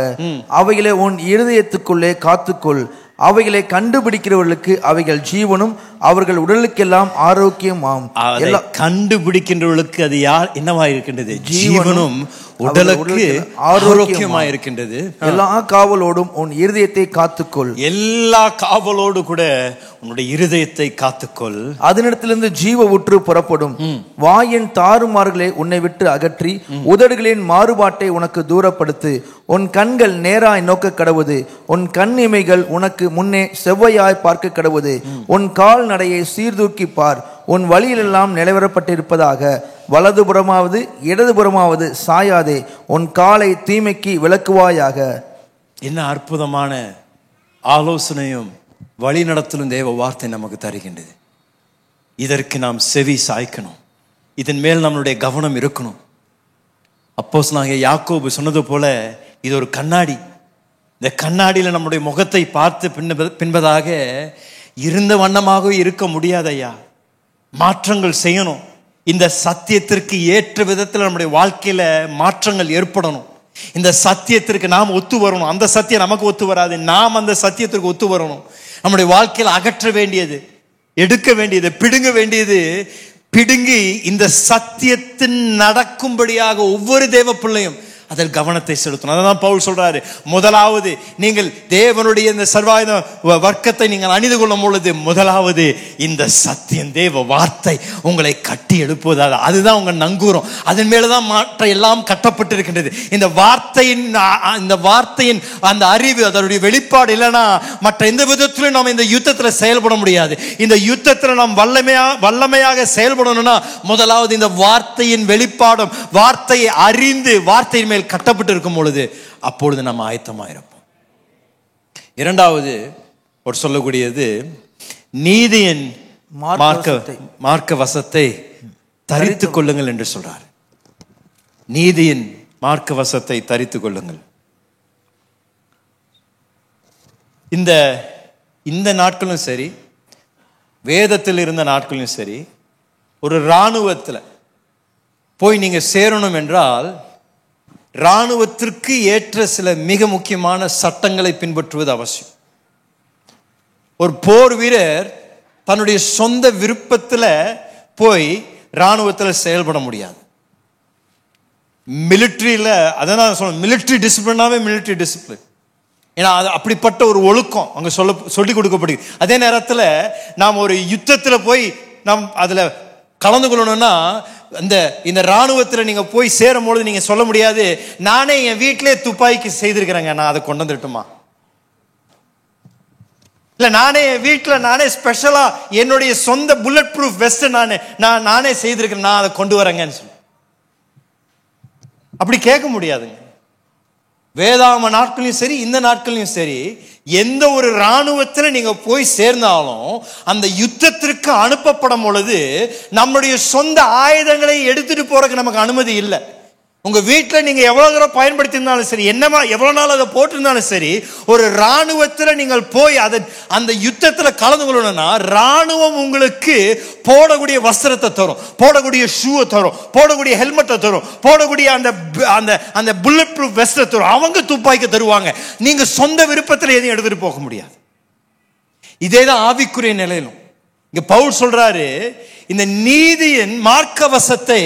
Speaker 4: அவைகளை உன் இருதயத்துக்குள்ளே காத்துக்கொள். அவைகளை கண்டுபிடிக்கிறவர்களுக்கு அவைகள் ஜீவனும் அவர்கள் உடலுக்கெல்லாம் ஆரோக்கியமாம்.
Speaker 2: கண்டுபிடிக்கின்றவர்களுக்கு அது யார் என்னவா இருக்கின்றது? ஜீவனும் உடலுக்கு ஆரோக்கியமா இருக்கின்றது.
Speaker 4: எல்லா காவலோடும் உன் இருதயத்தை காத்துக்கொள்.
Speaker 2: எல்லா காவலோடு கூட உன்னுடைய இருதயத்தை காத்துக்கொள்.
Speaker 4: அதனிடத்திலிருந்து ஜீவ ஊற்று புறப்படும். வாயின் தாறுமாறுகளை உன்னை விட்டு அகற்றி உதடுகளின் மாறுபாட்டை உனக்கு தூரப்படுத்து. உன் கண்கள் நேராய் நோக்க கடவுது. உன் கண் இமைகள் உனக்கு முன்னே செவ்வையாய் பார்க்க கடவுது. உன் கால் நடையை சீர்தூக்கி பார். உன் வழியிலெல்லாம் நிலைவரப்பட்டிருப்பதாக. வலதுபுறமாவது இடதுபுறமாவது சாயாதே. உன் காலை தீமைக்கு விலக்குவாயாக.
Speaker 2: என்ன அற்புதமான ஆலோசனையும் வழி நடத்தலும் தேவ வார்த்தை நமக்கு தருகின்றது. இதற்கு நாம் செவி சாய்க்கணும். இதன் மேல் நம்மளுடைய கவனம் இருக்கணும். அப்போஸ்தலனாகிய யாக்கோபு சொன்னது போல இது ஒரு கண்ணாடி. இந்த கண்ணாடியில நம்முடைய முகத்தை பார்த்து பின்பதாக இருந்த வண்ணமாக இருக்க முடியாதையா. மாற்றங்கள் செய்யணும். இந்த சத்தியத்திற்கு ஏற்ற விதத்தில் நம்முடைய வாழ்க்கையில மாற்றங்கள் ஏற்படணும். இந்த சத்தியத்திற்கு நாம் ஒத்து வரணும். அந்த சத்தியம் நமக்கு ஒத்து வராது, நாம் அந்த சத்தியத்திற்கு ஒத்து வரணும். நம்முடைய வாழ்க்கையில் அகற்ற வேண்டியது, எடுக்க வேண்டியது, பிடுங்க வேண்டியது பிடுங்கி இந்த சத்தியத்தின் நடக்கும்படியாக ஒவ்வொரு தேவ பிள்ளையும் அதில் கவனத்தை செலுத்தணும். அதான் பவுல் சொல்றாரு, முதலாவது நீங்கள் தேவனுடைய இந்த சர்வாயுத வர்க்கத்தை நீங்கள் அணிந்து கொள்ளும் பொழுது முதலாவது இந்த சத்தியம் தேவ வார்த்தை உங்களை கட்டி எழுப்புவதாக. அதுதான் உங்க நங்கூரம். அதன் மேலதான் மாற்ற எல்லாம் கட்டப்பட்டிருக்கின்றது. இந்த வார்த்தையின் அந்த அறிவு, அதனுடைய வெளிப்பாடு இல்லைன்னா மற்ற எந்த விதத்திலும் நாம் இந்த யுத்தத்தில் செயல்பட முடியாது. இந்த யுத்தத்தில் நாம் வல்லமையாக செயல்படணும்னா முதலாவது இந்த வார்த்தையின் வெளிப்பாடும், வார்த்தையை அறிந்து வார்த்தையின் மேல் கட்டப்பட்டு இருக்கும் பொழுது அப்பொழுது நம்ம ஆயத்தமாயிருப்போம். இரண்டாவது ஒரு சொல்லக்கூடியது நீதியின் மார்க்க வசத்தை தரித்துக் கொள்ளுங்கள் என்று சொல்றார். நீதியின் மார்க்க வசத்தை தரித்துக் கொள்ளுங்கள். இந்த நாட்களும் சரி, வேதத்தில் இருந்த நாட்களும் சரி, ஒரு இராணுவத்தில் போய் நீங்க சேரணும் என்றால் இராணுவத்திற்கு ஏற்ற சில மிக முக்கியமான சட்டங்களை பின்பற்றுவது அவசியம். ஒரு போர் வீரர் தன்னுடைய சொந்த விருப்பத்தில் போய் இராணுவத்தில் செயல்பட முடியாது. மிலிட்ரியில் அதான் சொல்ல, மிலிட்ரி டிசிப்ளினாவே மிலிட்ரி டிசிப்ளின். ஏன்னா அது அப்படிப்பட்ட ஒரு ஒழுக்கம் அங்கே சொல்லி கொடுக்கப்படுது. அதே நேரத்தில் நாம் ஒரு யுத்தத்தில் போய் நாம் அதில் கலந்து கொள்ளணும்னா இந்த இராணுவத்தில் நீங்க போய் சேரும் பொழுது நீங்க சொல்ல முடியாது, நானே என் வீட்டிலே துப்பாக்கி செய்திருக்கிறேங்க, நான் அதை கொண்டு வந்துட்டுமா, இல்ல நானே என் வீட்டில் நானே ஸ்பெஷலா என்னுடைய சொந்த புல்லட் ப்ரூஃப் வெஸ்ட் நானே செய்திருக்கிறேன், நான் அதை கொண்டு வரேங்கன்னு சொல்லி அப்படி கேட்க முடியாதுங்க. வேதாம நாட்களையும் சரி, இந்த நாட்களையும் சரி, எந்த ஒரு இராணுவத்தில் நீங்க போய் சேர்ந்தாலும் அந்த யுத்தத்திற்கு அனுப்பப்படும் பொழுது நம்முடைய சொந்த ஆயுதங்களை எடுத்துட்டு போறதுக்கு நமக்கு அனுமதி இல்லை. உங்க வீட்டில் நீங்க எவ்வளவு தூரம் பயன்படுத்தியிருந்தாலும் சரி, என்னமா எவ்வளவு நாள் அதை போட்டிருந்தாலும் சரி, ஒரு இராணுவத்தில் நீங்கள் போய் அந்த யுத்தத்தில் கலந்து கொள்ளணும்னா இராணுவம் உங்களுக்கு போடக்கூடிய வஸ்திரத்தை தரும், போடக்கூடிய ஷூவை தரும், போடக்கூடிய ஹெல்மெட்டை தரும், போடக்கூடிய அந்த புல்லட் ப்ரூஃப் வெஸ்ட்டை தரும். அவங்க துப்பாக்கி தருவாங்க. நீங்க சொந்த விருப்பத்தில் எதையும் எடுத்துட்டு போக முடியாது. இதேதான் ஆவிக்குரிய நிலையிலும். இங்க பவுல் சொல்றாரு, இந்த நீதியின் மார்க்கவசத்தை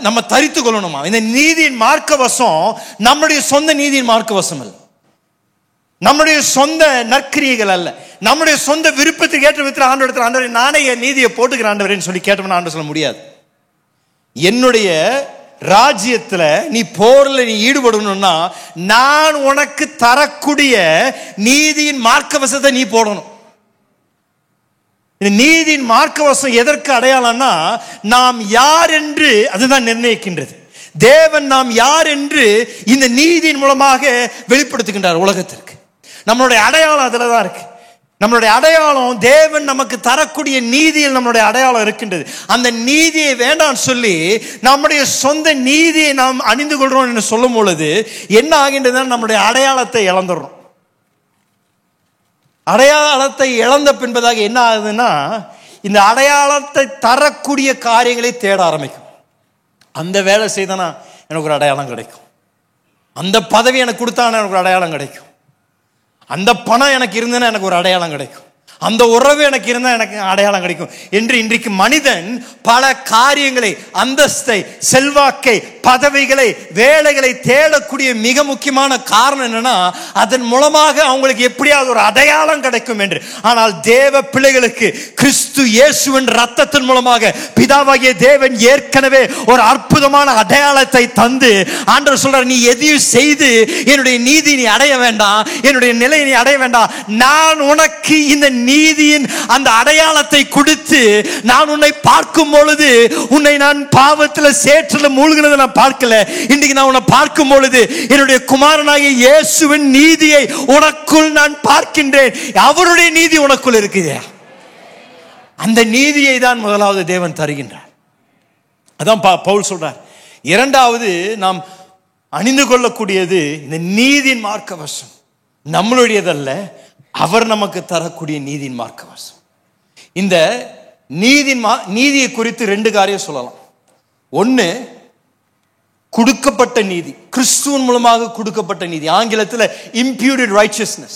Speaker 2: நம்ம தரித்து கொள்ளணுமா? இந்த நீதியின் மார்க்கவசம் நம்முடைய சொந்த நீதியின் மார்க்கவசம் அல்ல, நம்முடைய சொந்த நற்கிரியைகள் அல்ல, நம்முடைய சொந்த விருப்பத்துக்கு ஏற்ற விதத்தில் ஆண்டவரிடத்தில் ஆண்டவரே நானே என் நீதியை போட்டுக்கிறேன் ஆண்டவரேன்னு சொல்லி கேட்டோம்னா ஆண்டவர் சொல்ல முடியாது. என்னுடைய ராஜ்யத்துல நீ போர்ல நீ ஈடுபடணும்னா நான் உனக்கு தரக்கூடிய நீதியின் மார்க்கவசத்தை நீ போடணும். இந்த நீதியின் மார்க்கவசம் எதற்கு அடையாளம்னா நாம் யார் என்று அதுதான் நிர்ணயிக்கின்றது. தேவன் நாம் யார் என்று இந்த நீதியின் மூலமாக வெளிப்படுத்துகின்றார் உலகத்திற்கு. நம்மளுடைய அடையாளம் அதுல தான் இருக்கு. நம்மளுடைய அடையாளம் தேவன் நமக்கு தரக்கூடிய நீதியில் நம்மளுடைய அடையாளம் இருக்கின்றது. அந்த நீதியை வேண்டாம் சொல்லி நம்முடைய சொந்த நீதியை நாம் அணிந்து கொள்றோம் என்று சொல்லும் பொழுது என்ன ஆகின்றதுன்னா நம்முடைய அடையாளத்தை இழந்துடுறோம். அடையாளத்தை இழந்த பின்பதாக என்ன ஆகுதுன்னா இந்த அடையாளத்தை தரக்கூடிய காரியங்களை தேட ஆரம்பிக்கும். அந்த வேலை செய்தனா எனக்கு ஒரு அடையாளம் கிடைக்கும், அந்த பதவி எனக்கு கொடுத்தானா எனக்கு ஒரு அடையாளம் கிடைக்கும், அந்த பணம் எனக்கு இருந்ததுன்னா எனக்கு ஒரு அடையாளம் கிடைக்கும், அந்த உறவு எனக்கு இருந்தால் எனக்கு அடையாளம் கிடைக்கும் என்று இன்றைக்கு மனிதன் பல காரியங்களை, அந்தஸ்தை, செல்வாக்கை, பதவிகளை, வேலைகளை தேடக்கூடிய மிக முக்கியமான காரணம் என்னன்னா அதன் மூலமாக அவங்களுக்கு எப்படியாவது ஒரு அடையாளம் கிடைக்கும் என்று. ஆனால் தேவ பிள்ளைகளுக்கு கிறிஸ்து இயேசுவின் ரத்தத்தின் மூலமாக பிதாவாகிய தேவன் ஏற்கனவே ஒரு அற்புதமான அடையாளத்தை தந்து ஆண்டவர் சொல்றார், நீ எதையும் செய்து என்னுடைய நீதி நீ அடைய வேண்டாம், என்னுடைய நிலையை நீ அடைய வேண்டாம், நான் உனக்கு இந்த நீதியின் அந்த அடையாளத்தை கொடுத்து நான் உன்னை பார்க்கும் பொழுது உன்னை நான் பாவத்தில் சேற்றில் மூழ்கினதை நான் பார்க்கல, இன்றைக்கு நான் உன்னை பார்க்கும் பொழுது என்னுடைய குமாரனாகிய இயேசுவின் நீதியை உனக்குள் நான் பார்க்கின்றேன். அவருடைய நீதி உனக்குள் இருக்குது. அந்த நீதியை தான் முதலாவது தேவன் தருகின்றார். அதான் பவுல் சொல்றார். இரண்டாவது நாம் அணிந்து கொள்ளக்கூடியது இந்த நீதியின் மார்க்கவசம். நம்மளுடையதல்ல, அவர் நமக்கு தரக்கூடிய நீதியின் மார்க்கவசம். இந்த நீதியை குறித்து ரெண்டு காரியம் சொல்லலாம். ஒன்று கொடுக்கப்பட்ட நீதி, கிறிஸ்துவின் மூலமாக கொடுக்கப்பட்ட நீதி. ஆங்கிலத்தில் imputed righteousness.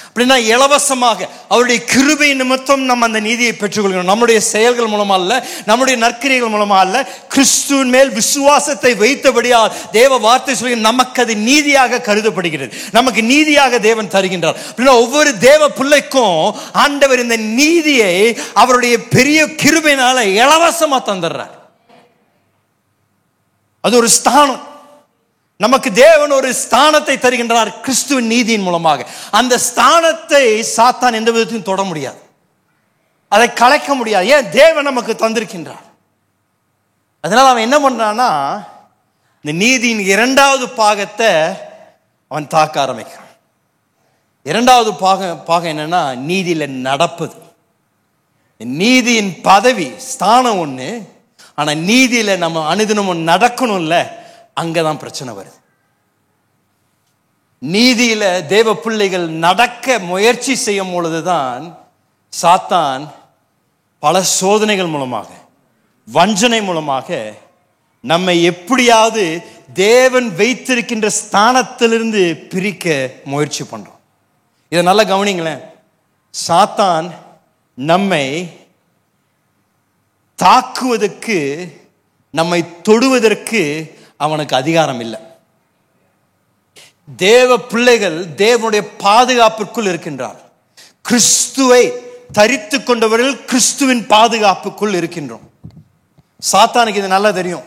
Speaker 2: அப்படின்னா இலவசமாக அவருடைய கிருபை நிமித்தம் நம்ம அந்த நீதியை பெற்றுக்கொள்கிறோம். நம்முடைய செயல்கள் மூலமா அல்ல, நம்முடைய நற்கிரியைகள் மூலமா அல்ல, கிறிஸ்துவின் மேல் விசுவாசத்தை வைத்தபடியால் தேவ வார்த்தை சொல்லி நமக்கு அது நீதியாக கருதப்படுகிறது, நமக்கு நீதியாக தேவன் தருகின்றார். அப்படின்னா ஒவ்வொரு தேவ பிள்ளைக்கும் ஆண்டவர் இந்த நீதியை அவருடைய பெரிய கிருபையினால இலவசமா தந்துடுறார். அது ஒரு ஸ்தானம். நமக்கு தேவன் ஒரு ஸ்தானத்தை தருகின்றார் கிறிஸ்துவின் நீதியின் மூலமாக. அந்த ஸ்தானத்தை சாத்தான் எந்த விதத்தையும் தொட முடியாது, அதை கலைக்க முடியாது. ஏன்? தேவன் நமக்கு தந்திருக்கின்றார். அதனால அவன் என்ன பண்றான்னா இந்த நீதியின் இரண்டாவது பாகத்தை அவன் தாக்க ஆரம்பிக்கிறான். இரண்டாவது பாகம் என்னன்னா நீதியில நடப்பது. நீதியின் பதவி ஸ்தானம் ஒண்ணு, ஆனா நீதியில நம்ம அனுதினமும் நடக்கணும்ல, அங்கதான் பிரச்சனை வருது. நீதியில தேவ பிள்ளைகள் நடக்க முயற்சி செய்யும் பொழுதுதான் சாத்தான் பல சோதனைகள் மூலமாக, வஞ்சனை மூலமாக நம்மை எப்படியாவது தேவன் வைத்திருக்கின்ற ஸ்தானத்திலிருந்து பிரிக்க முயற்சி பண்றோம். இதை நல்லா கவனிங்களேன். சாத்தான் நம்மை தாக்குவதற்கு, நம்மை தொடுவதற்கு அவனுக்கு அதிகாரம் இல்லை. தேவ பிள்ளைகள் தேவனுடைய பாதுகாப்புக்குள் இருக்கின்றார். கிறிஸ்துவை தரித்து கொண்டவர்கள் கிறிஸ்துவின் பாதுகாப்புக்குள் இருக்கின்றோம். சாத்தானுக்கு இது நல்லா தெரியும்.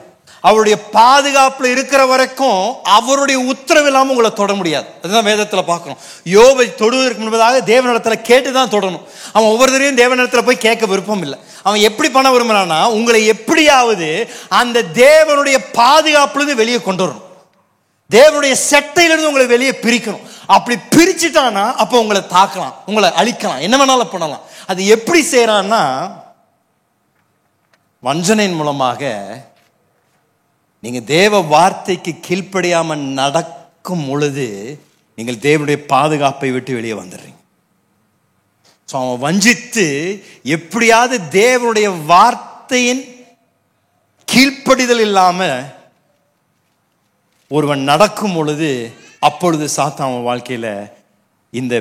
Speaker 2: அவருடைய பாதுகாப்புல இருக்கிற வரைக்கும் அவருடைய உத்தரவு இல்லாமல் உங்களை தொட முடியாது. அதுதான் வேதத்துல பார்க்கணும். யோபை தொடுவதற்கு முன்பதாக தேவனிடத்துல கேட்டுதான் தொடணும். அவன் ஒவ்வொருத்தரையும் தேவனிடத்துல போய் கேட்க விருப்பம் இல்லை. அவன் எப்படி பண்ண விரும்புறான்னா உங்களை எப்படியாவது அந்த தேவனுடைய பாதுகாப்புல இருந்து வெளியே கொண்டு வரணும், தேவனுடைய செட்டையிலிருந்து உங்களை வெளியே பிரிக்கணும். அப்படி பிரிச்சுட்டானா அப்போ உங்களை தாக்கலாம், உங்களை அழிக்கலாம், என்ன வேணாலும் பண்ணலாம். அது எப்படி செய்யறான்னா வஞ்சனையின் மூலமாக. நீங்க தேவ வார்த்தைக்கு கீழ்ப்படியாம நடக்கும் பொழுது நீங்கள் தேவனுடைய பாதுகாப்பை விட்டு வெளியே வந்துடுறீங்க. அவன் வஞ்சித்து எப்படியாவது தேவனுடைய வார்த்தையின் கீழ்ப்படிதல் இல்லாம ஒருவன் நடக்கும் பொழுது அப்பொழுது சாத்தான் அவன் வாழ்க்கையில இந்த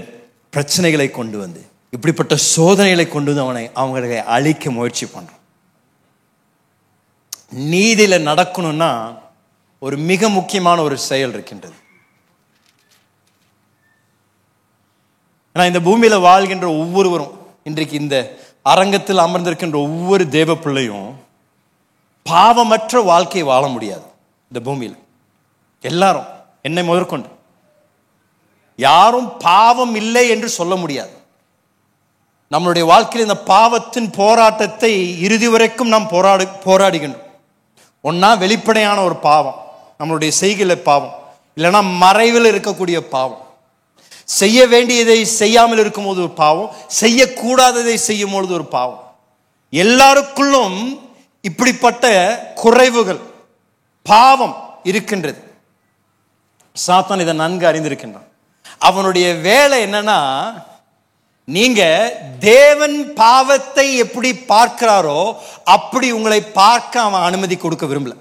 Speaker 2: பிரச்சனைகளை கொண்டு வந்து, இப்படிப்பட்ட சோதனைகளை கொண்டு வந்து அவங்களை அழிக்க முயற்சி பண்றான். நீதியில நடக்கணும்னா ஒரு மிக முக்கியமான ஒரு செயல் இருக்கின்றது. இந்த பூமியில வாழ்கின்ற ஒவ்வொருவரும், இன்றைக்கு இந்த அரங்கத்தில் அமர்ந்திருக்கின்ற ஒவ்வொரு தேவ பிள்ளையும் பாவமற்ற வாழ்க்கையை வாழ முடியாது. இந்த பூமியில் எல்லாரும், என்னை முதற்கொண்டு யாரும் பாவம் இல்லை என்று சொல்ல முடியாது. நம்மளுடைய வாழ்க்கையில் இந்த பாவத்தின் போராட்டத்தை இறுதி வரைக்கும் நாம் போராடுகின்றோம். ஒன்னா வெளிப்படையான ஒரு பாவம், நம்மளுடைய செய்கையில பாவம், இல்லைன்னா மறைவில் இருக்கக்கூடிய பாவம், செய்ய வேண்டியதை செய்யாமல் இருக்கும்போது ஒரு பாவம், செய்யக்கூடாததை செய்யும் பொழுது ஒரு பாவம். எல்லாருக்குள்ளும் இப்படிப்பட்ட குறைவுகள், பாவம் இருக்கின்றது. சாத்தான் இதை நன்கு அறிந்திருக்கின்றான். அவனுடைய வேலை என்னன்னா, நீங்க தேவன் பாவத்தை எப்படி பார்க்கிறாரோ அப்படி உங்களை பார்க்க அவன் அனுமதி கொடுக்க விரும்பல.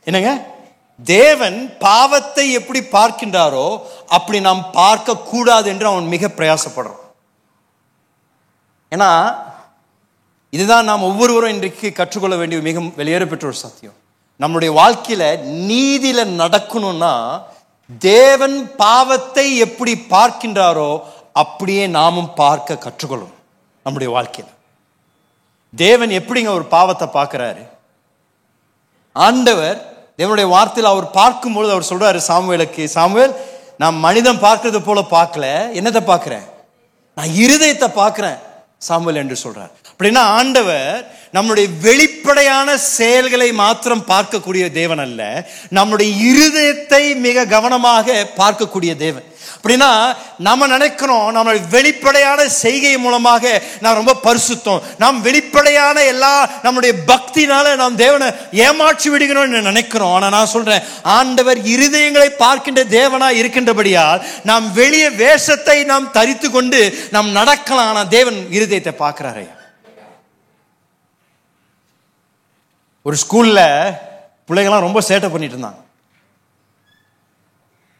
Speaker 2: என்னங்க, தேவன் பாவத்தை எப்படி பார்க்கின்றாரோ அப்படி நாம் பார்க்க கூடாது என்று அவன் மிக பிரயாசப்படுறான். ஏன்னா இதுதான் நாம் ஒவ்வொருவரும் இன்றைக்கு கற்றுக்கொள்ள வேண்டிய மிக வெளியேற பெற்ற ஒரு சத்தியம். நம்முடைய வாழ்க்கையில நீதியில நடக்கணும்னா தேவன் பாவத்தை எப்படி பார்க்கின்றாரோ அப்படியே நாமும் பார்க்க கற்றுக்கொள்ளும். நம்முடைய வாழ்க்கையில் தேவன் எப்படிங்க ஒரு பாவத்தை பார்க்கிறாரு? ஆண்டவர் தேவனுடைய வார்த்தையில் அவர் பார்க்கும்பொழுது அவர் சொல்றாரு சாமுவேலுக்கு, சாமுவேல், நான் மனிதன் பார்க்கறது போல பார்க்கல, என்னத்தை பார்க்கிறேன்? நான் இருதயத்தை பார்க்கிறேன் சாமுவேல் என்று சொல்றார். அப்படின்னா ஆண்டவர் நம்முடைய வெளிப்படையான செயல்களை மாத்திரம் பார்க்கக்கூடிய தேவன் அல்ல, நம்முடைய இருதயத்தை மிக கவனமாக பார்க்கக்கூடிய தேவன். அப்படின்னா நம்ம நினைக்கிறோம் நம்ம வெளிப்படையான செய்கை மூலமாக நான் ரொம்ப பரிசுத்தம், நாம் வெளிப்படையான எல்லா நம்முடைய பக்தினால நாம் தேவனை ஏமாற்றி விடுகிறோம் நினைக்கிறோம். ஆனா நான் சொல்றேன், ஆண்டவர் இருதயங்களை பார்க்கின்ற தேவனா இருக்கின்றபடியால் நாம் வெளியே வேஷத்தை நாம் தரித்து கொண்டு நாம் நடக்கலாம், ஆனா தேவன் இருதயத்தை பார்க்கிறாரு. ஒரு ஸ்கூல்ல பிள்ளைகள்லாம் ரொம்ப சேட்டை பண்ணிட்டு இருந்தாங்க.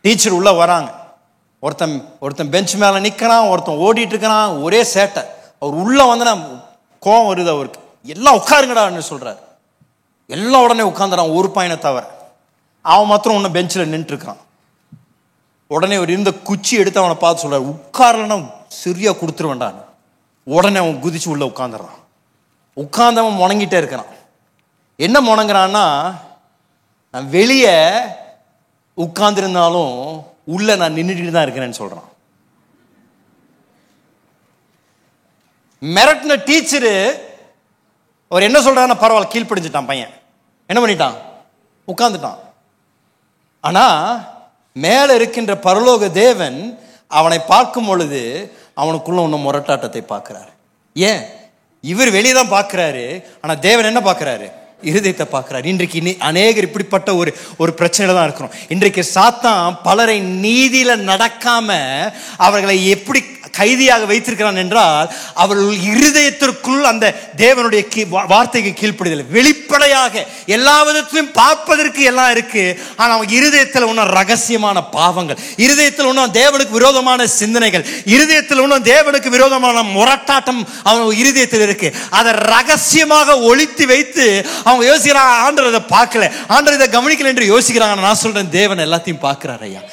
Speaker 2: டீச்சர் உள்ள வராங்க, ஒருத்தன் பெஞ்ச் மேல நிக்கிறான், ஒருத்தன் ஓடிட்டு இருக்கிறான், ஒரே சேட்டை. அவர் உள்ள வந்து கோவம் வருது அவருக்கு. எல்லாம் உட்காருங்கடான்னு சொல்றாரு. எல்லாம் உடனே உட்கார்ந்துறான், ஒரு பையனை தவிர. அவன் மாத்திரம் ஒன்னு பெஞ்சில் நின்று இருக்கான். உடனே ஒரு இருந்த குச்சி எடுத்து அவனை பார்த்து சொல்றாரு, உட்காரலன்னா சரியா கொடுத்துருவேண்டான்னு. உடனே அவன் குதிச்சு உள்ள உட்காந்துறான். உட்கார்ந்தவன் முணங்கிட்டே இருக்கிறான். என்ன முணங்குறான்னா, நான் வெளியே உட்கார்ந்துருந்தாலும் உள்ள நான் நின்றுட்டு தான் இருக்கிறேன்னு சொல்றான். மிரட்டின டீச்சரு அவர் என்ன சொல்றாருன்னா, பரவாயில்ல, கீழ்ப்படிஞ்சிட்டான் பையன். என்ன பண்ணிட்டான்? உட்கார்ந்துட்டான். ஆனா மேல இருக்கின்ற பரலோக தேவன் அவனை பார்க்கும் பொழுது அவனுக்குள்ள ஒன்னும் முரட்டாட்டத்தை பார்க்கிறாரு. ஏன்? இவர் வெளியதான் பார்க்கிறாரு, ஆனா தேவன் என்ன பார்க்கிறாரு? இருதயத்தை பார்க்கிறார். இன்றைக்கு அநேகர் இப்படிப்பட்ட ஒரு பிரச்சனையில தான் இருக்கிறோம். இன்றைக்கு சாத்தான் பலரை நீதியில நடக்காம அவர்களை எப்படி கைதியாக வைத்திருக்கிறான் என்றால், அவர்கள் இருதயத்திற்குள் அந்த தேவனுடைய வார்த்தைக்கு கீழ்ப்படுதல். வெளிப்படையாக எல்லா விதத்திலும் பார்ப்பதற்கு எல்லாம் இருக்கு, ஆனா அவங்க இருதயத்தில் ஒன்றும் ரகசியமான பாவங்கள், இருதயத்தில் ஒன்றும் தேவனுக்கு விரோதமான சிந்தனைகள், இருதயத்தில் ஒன்றும் தேவனுக்கு விரோதமான முரட்டாட்டம் அவங்க இருதயத்தில் இருக்கு. அதை ரகசியமாக ஒளித்து வைத்து அவங்க யோசிக்கிறாங்க, ஆண்டவர் இதை பார்க்கல, ஆண்டவர் இதை கவனிக்கல என்று யோசிக்கிறாங்க. நான் சொல்றேன், தேவன் எல்லாத்தையும் பார்க்கிறார் ஐயா.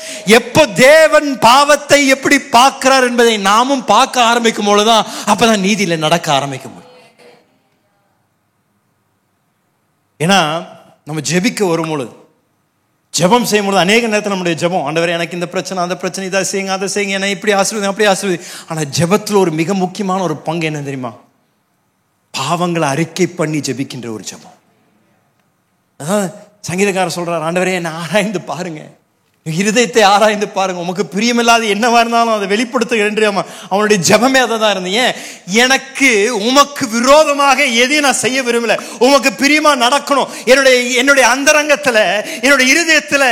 Speaker 2: எப்போ தேவன் பாவத்தை எப்படி பார்க்கிறார் என்பதை நாமும் பார்க்க ஆரம்பிக்கும் பொழுதுதான் அப்பதான் நீதியில நடக்க ஆரம்பிக்க முடியும். ஏன்னா நம்ம ஜெபிக்க வரும் பொழுது, ஜெபம் செய்யும் பொழுது அநேக நேரத்தில் நம்முடைய ஜெபம், ஆண்டவரே எனக்கு இந்த பிரச்சனை, அந்த பிரச்சனை, இதை செய்யுங்க, அதை செய்யுங்க, என்ன இப்படி ஆசீர்வதி, அப்படி ஆசீர்வதி. ஆனா ஜெபத்தில் ஒரு மிக முக்கியமான ஒரு பங்கு என்ன தெரியுமா? பாவங்களை அறிக்கை பண்ணி ஜெபிக்கின்ற ஒரு ஜெபம். அதான் சங்கீதக்காரர் சொல்றார், ஆண்டவரே என்ன ஆராய்ந்து பாருங்க, இருதயத்தை ஆராய்ந்து பாருங்க, உமக்கு பிரியமில்லாத என்னவா இருந்தாலும் அதை வெளிப்படுத்துக என்று அவனுடைய ஜெபமே அதை தான் இருந்தீங்க. எனக்கு உமக்கு விரோதமாக எதையும் நான் செய்ய விரும்பல, உமக்கு பிரியமா நடக்கணும். என்னுடைய அந்தரங்கத்துல, என்னுடைய இருதயத்துல